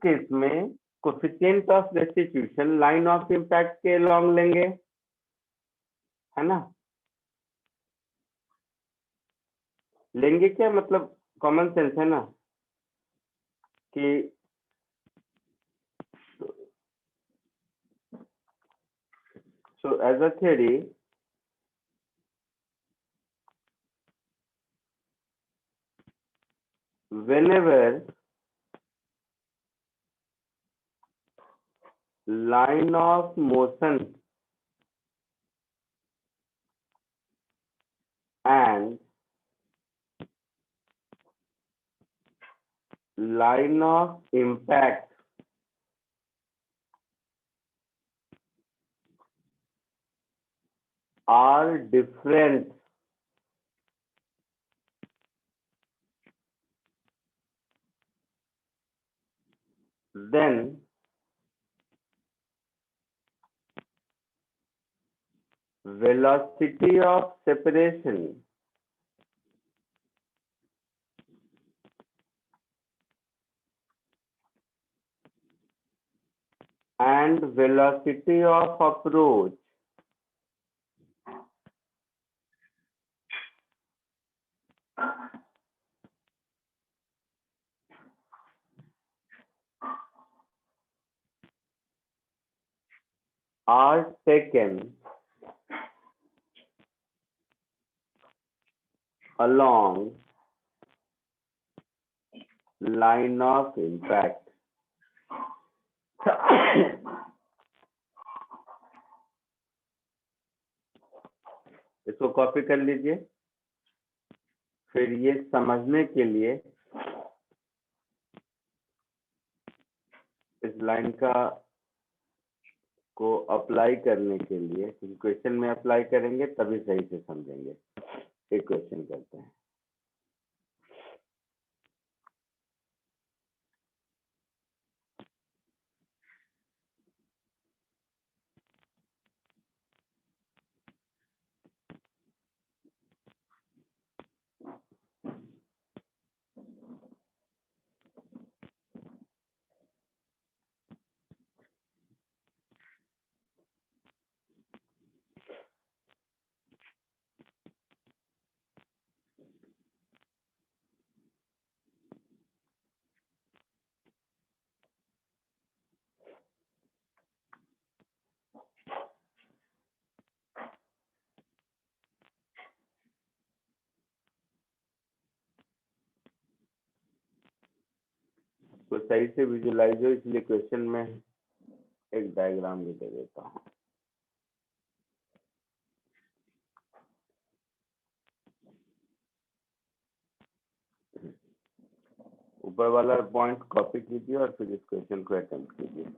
केस में coefficient of restitution line of impact के लॉन्ग लेंगे, है ना? लेंगे क्या, मतलब कॉमन सेंस है ना कि so as a theory whenever line of motion and line of impact are different, then velocity of separation and velocity of approach are taken along line of impact. इसको कॉपी कर लीजिए। फिर ये समझने के लिए इस लाइन का को अप्लाई करने के लिए क्वेश्चन में अप्लाई करेंगे तभी सही से समझेंगे। एक क्वेश्चन करते हैं। तो सही से विजुलाइज हो, इसलिए क्वेश्चन में एक डायग्राम भी दे देता हूँ। ऊपर वाला पॉइंट कॉपी कीजिए और फिर इस क्वेश्चन को अटेम्प्ट कीजिए।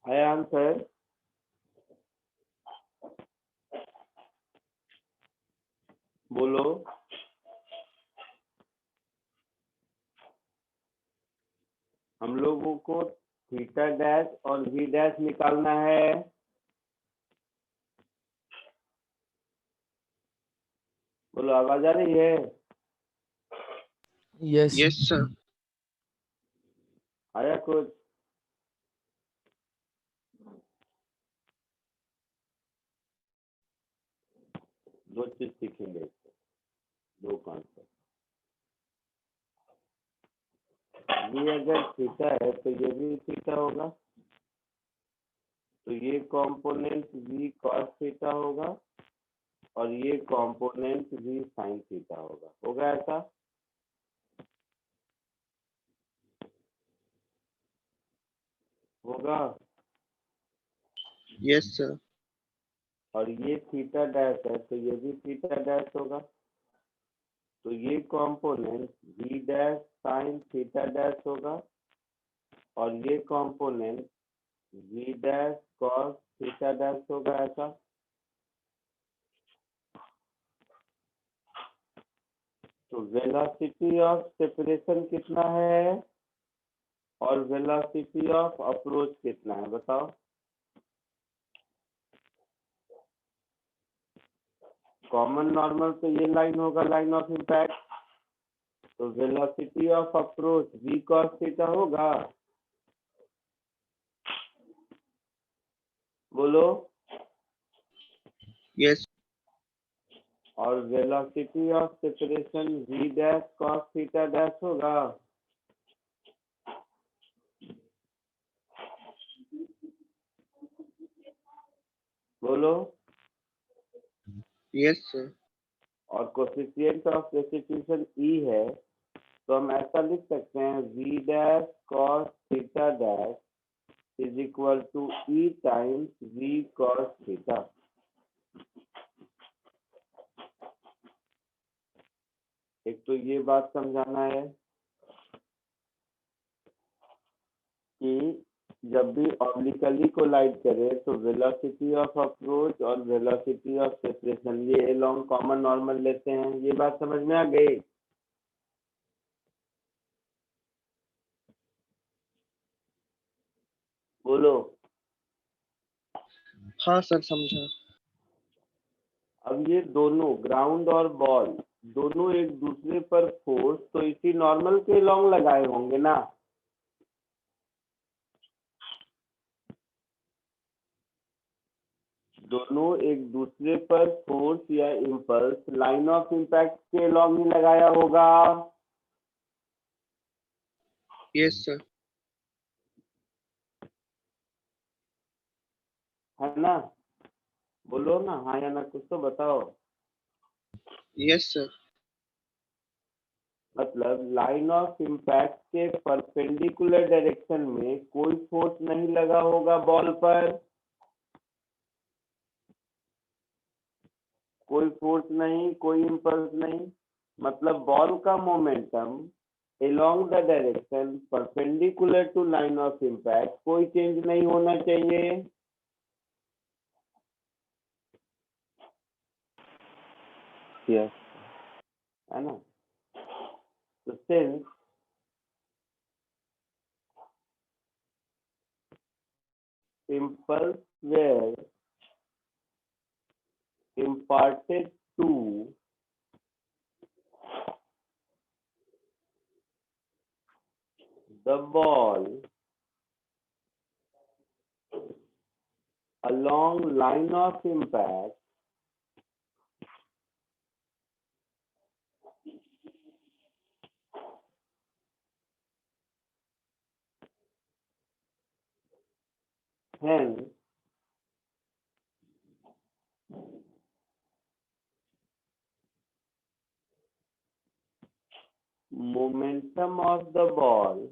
है आंसर? बोलो। हम लोगों को थीटा डैश और वी डैश निकालना है। बोलो, आवाज आ रही है? Yes Yes, sir. आया कुछ? दो चीज सीखेंगे इससे, दो कॉन्सेप्ट। ये अगर थीटा है तो ये भी थीटा होगा, तो ये कंपोनेंट v cos थीटा होगा और ये कंपोनेंट v sin थीटा होगा ऐसा? होगा। Yes, sir. और ये थीटा डैश है तो ये भी थीटा डैश होगा, तो ये component v dash sin theta dash होगा और ये component v dash cos theta dash होगा ऐसा? तो वेलोसिटी ऑफ सेपरेशन कितना है और वेलोसिटी ऑफ अप्रोच कितना है, बताओ। कॉमन नॉर्मल तो ये लाइन होगा, लाइन ऑफ इम्पैक्ट, तो velocity of approach v cos theta होगा। बोलो। Yes. और velocity of separation v dash cos theta dash होगा। बोलो। Yes, sir. और कोफिशिएंट ऑफ रेस्टिट्यूशन e है, तो हम ऐसा लिख सकते हैं v dash cos theta dash is equal to e times v cos theta. एक तो ये बात समझाना है कि जब भी ऑब्लिकली कोलाइड करे तो वेलोसिटी ऑफ अप्रोच और वेलोसिटी ऑफ सेपरेशन ये अलोंग कॉमन नॉर्मल लेते हैं। ये बात समझ में आ गई? बोलो। हाँ सर, समझा। अब ये दोनों ग्राउंड और बॉल दोनों एक दूसरे पर फोर्स तो इसी नॉर्मल के अलोंग लगाए होंगे ना। दोनों एक दूसरे पर फोर्स या इम्पल्स लाइन ऑफ इम्पैक्ट के अलोंग ही लगाया होगा। Yes, sir. है ना? बोलो ना, हाँ या ना, कुछ तो बताओ। Yes, sir. मतलब लाइन ऑफ इम्पैक्ट के परपेंडिकुलर डायरेक्शन में कोई फोर्स नहीं लगा होगा बॉल पर, कोई फोर्स नहीं, कोई इम्पल्स नहीं, मतलब बॉल का momentum along the direction perpendicular to line of impact कोई चेंज नहीं होना चाहिए। Yes. है ना? तो since impulse were imparted to the ball along line of impact, hence momentum of the ball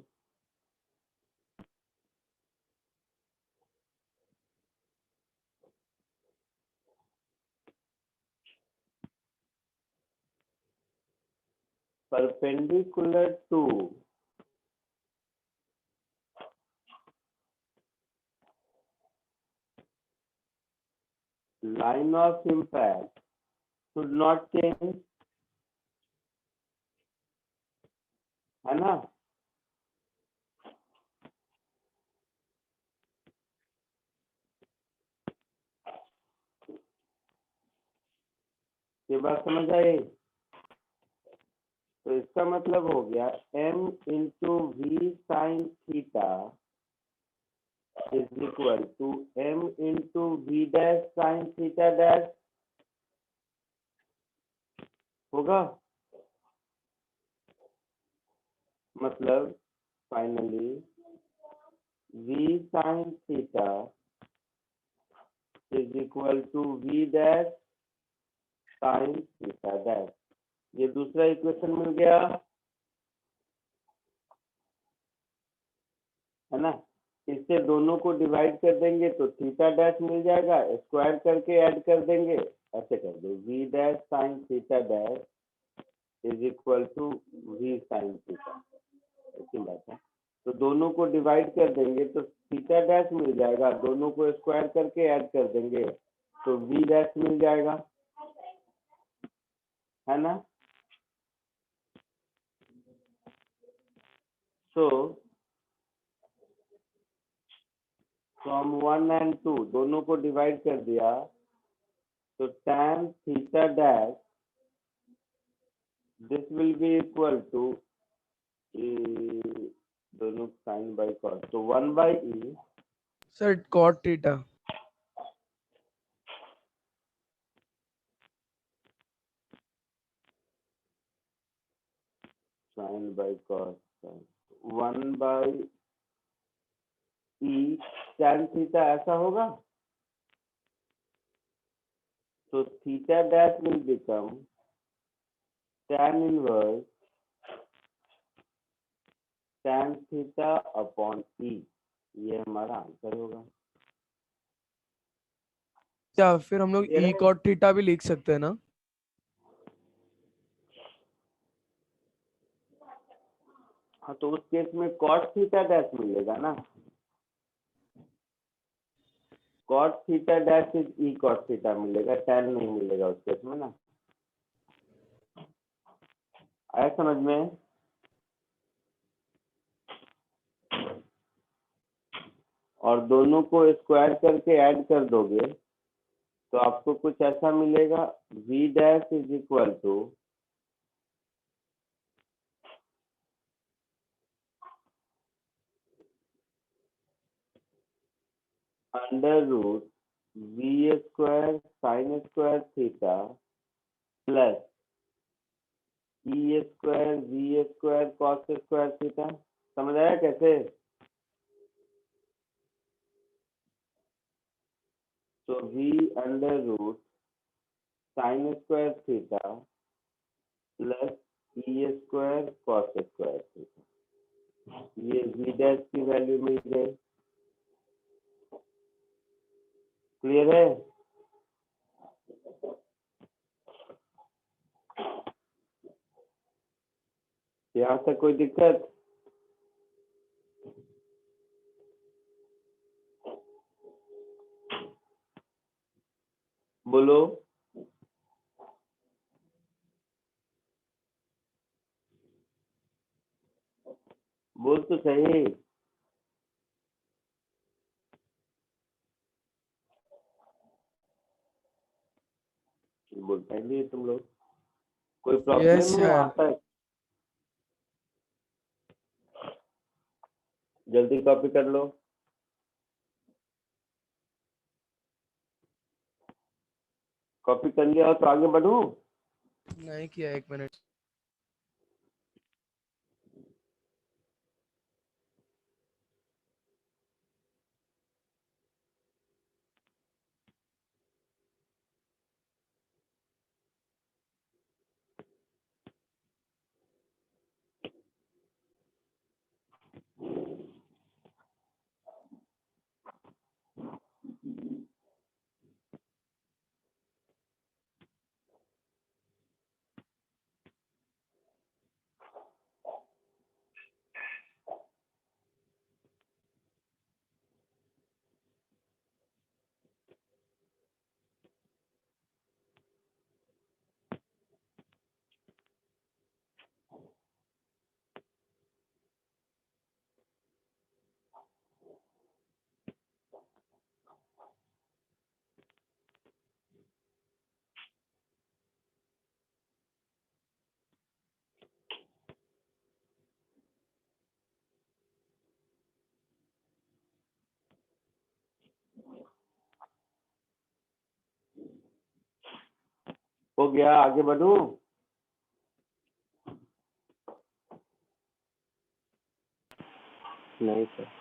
perpendicular to line of impact should not change, है ना? ये बात समझ आई? तो इसका मतलब हो गया m into v sine theta is equal to m into v dash sine theta dash होगा। मतलब finally v sine theta is equal to v dash sine theta dash. ये दूसरा इक्वेशन मिल गया, है ना? इससे दोनों को डिवाइड कर देंगे तो थीटा डैश मिल जाएगा, स्क्वायर करके ऐड कर देंगे, ऐसे कर दो v dash sine theta dash is equal to v sine theta, ऐसी बात है। तो दोनों को डिवाइड कर देंगे तो थीटा डैश मिल जाएगा, दोनों को स्क्वायर करके ऐड कर देंगे तो v डैश मिल जाएगा, है ना? सो फ्रॉम 1 एंड 2 दोनों को डिवाइड कर दिया तो tan theta dash this will be equal to दोनों साइन बाई कॉस, तो 1 by e sir cot theta. Sine by cos 1 by e tan theta ऐसा होगा। तो theta dash will become tan inverse tan theta upon e, ये हमारा answer होगा। क्या फिर हम लोग Clear e है? cot थीटा भी लिख सकते हैं ना? हाँ, तो उस केस में cot थीटा डैश मिलेगा ना, cot theta dash is e cot theta मिलेगा, tan नहीं मिलेगा उस केस में ना। आया समझ में? और दोनों को स्क्वायर करके ऐड कर दोगे तो आपको कुछ ऐसा मिलेगा, v dash is equal to under root v square sine square theta plus e square v square cos square theta. समझ आया कैसे? तो v under root sine square theta plus e square cos square theta, ये v dash की value मिल गई। Clear है? यहाँ तक कोई दिक्कत? बोलो। बोल तो सही। बोलता ही नहीं है तुम लोग। कोई Yes, प्रॉब्लम है? sir. आता है? जल्दी कॉपी कर लो। कॉपी कर लिया हो तो आगे बढ़ूं? नहीं किया, 1 मिनट। हो गया, आगे बढ़ूं? नहीं सर।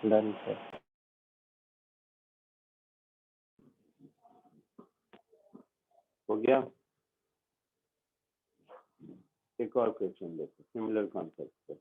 Done sir. हो गया? एक और क्वेश्चन देखो सिमिलर कॉन्सेप्ट पे।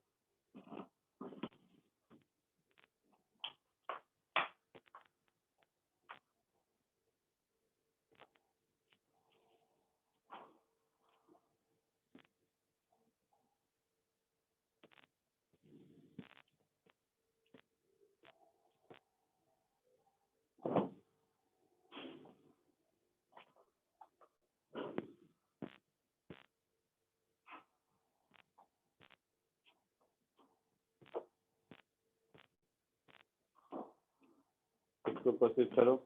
इसको कोशिश करो।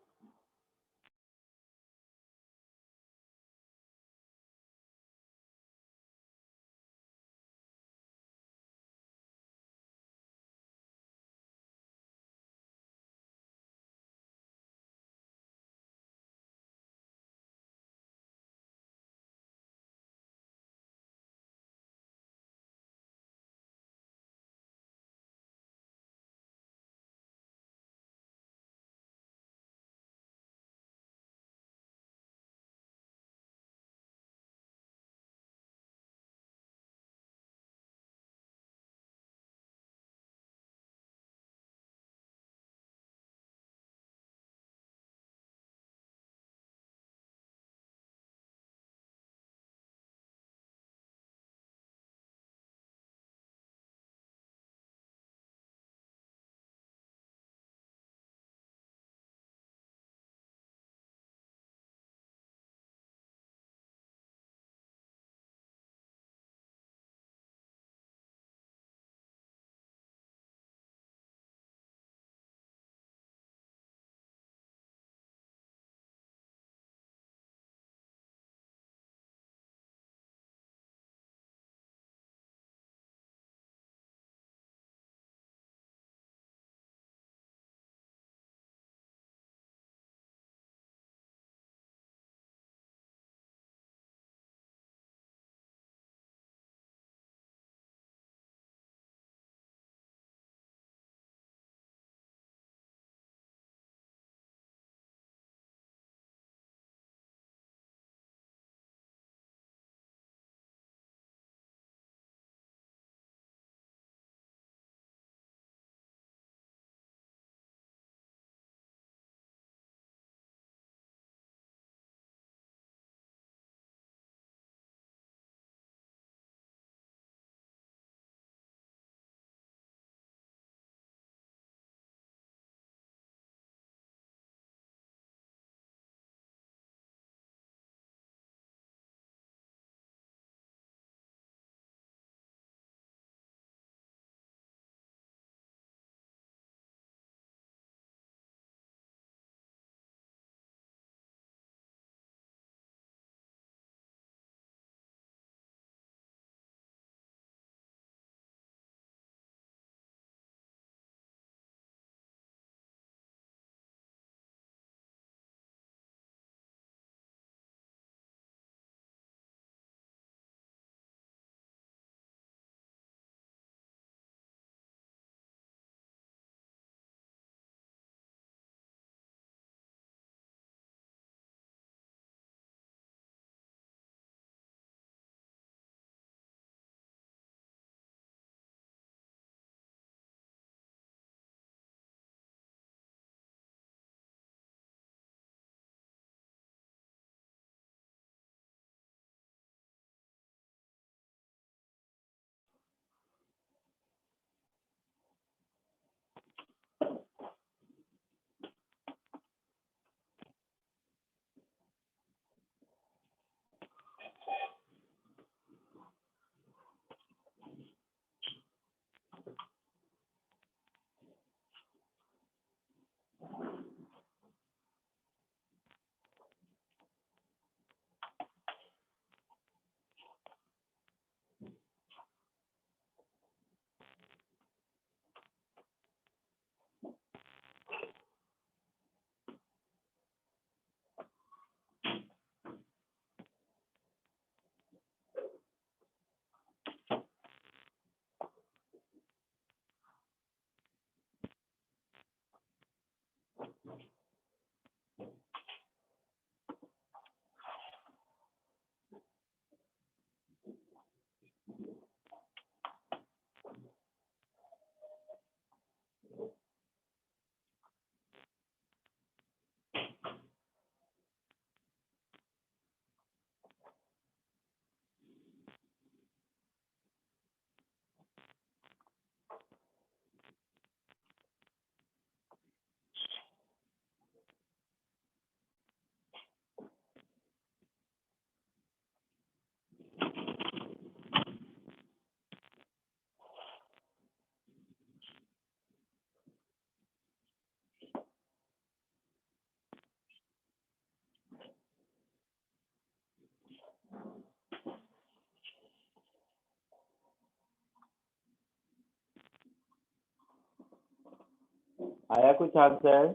आया कुछ आंसर?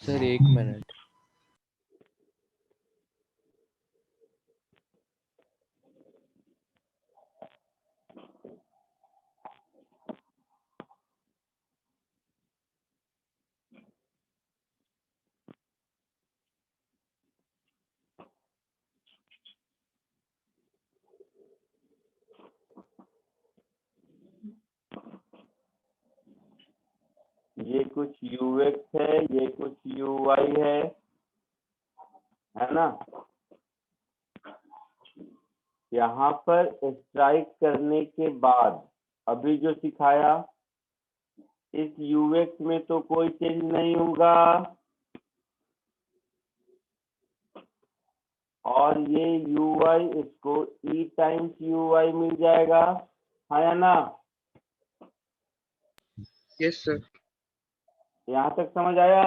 Sir 1 minute. ये कुछ यूएक्स है, ये कुछ यूवाई है ना? यहाँ पर स्ट्राइक करने के बाद अभी जो सिखाया, इस यूएक्स में तो कोई चेंज नहीं होगा, और ये यूआई इसको ई टाइम्स यूआई मिल जाएगा, हाँ या ना? Yes sir. यहाँ तक समझ आया?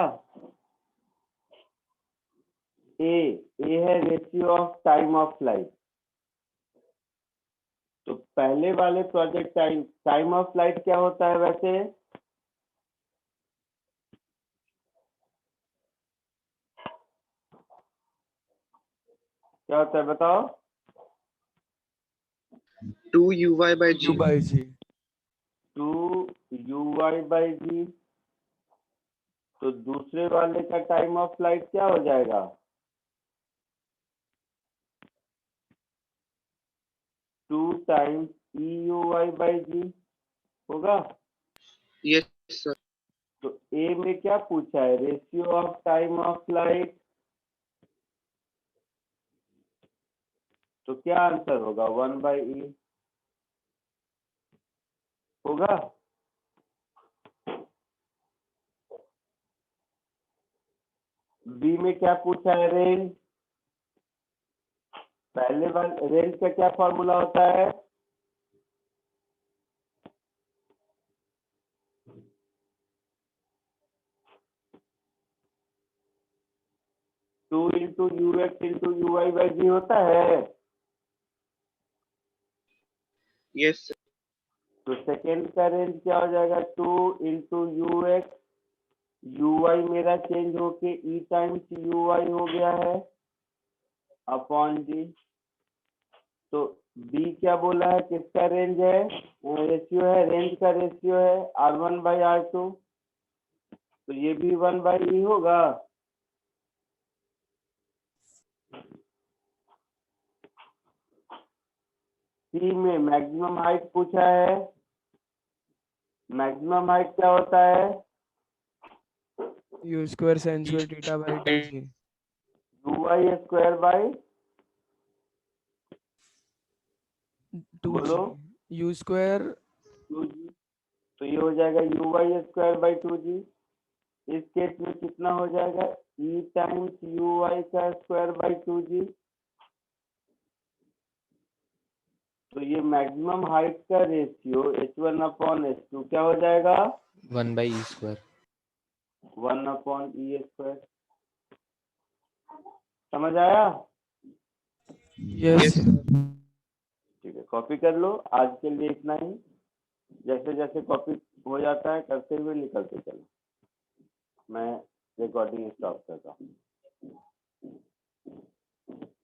ए है ratio of time of flight. तो पहले वाले प्रोजेक्ट टाइम ऑफ फ्लाइट क्या होता है वैसे? क्या होता है बताओ? 2 U by G। 2 u/g। तो दूसरे वाले का टाइम ऑफ फ्लाइट क्या हो जाएगा? 2 टाइम्स EUI/g होगा। Yes sir. तो ए में क्या पूछा है? Ratio of time of flight. तो क्या आंसर होगा? 1/e होगा। बी में क्या पूछा है? रेंज। पहले वाले रेंज का क्या फॉर्मूला होता है? टू इंटू यूएक्स इंटू यूआई/जी होता है। Yes sir. तो सेकेंड का रेंज क्या हो जाएगा? 2 इंटू यूएक्स, यूआई मेरा चेंज होके ई टाइम्स यूआई हो गया है अपॉन जी। तो बी क्या बोला है? किसका रेंज है? रेशियो है, रेंज का रेशियो है R1/R2। तो ये भी 1/e होगा। सी में मैक्सिमम हाइट पूछा है। मैक्सिमम हाइट क्या होता है? U square sin square theta by 2G। UI² बोलो 2G। U square 2g। तो ये हो जाएगा UI²/2g। इस केस में कितना हो जाएगा? E times UI²/2g। तो ये मैक्सिमम हाइट का रेशियो H1/H2 क्या हो जाएगा? 1/e²। 1/e²। समझ आया? yes yes sir। सर। ठीक है, कॉपी कर लो। आज के लिए इतना ही। जैसे जैसे कॉपी हो जाता है करते हुए निकलते चलो। मैं रिकॉर्डिंग स्टॉप करता हूँ।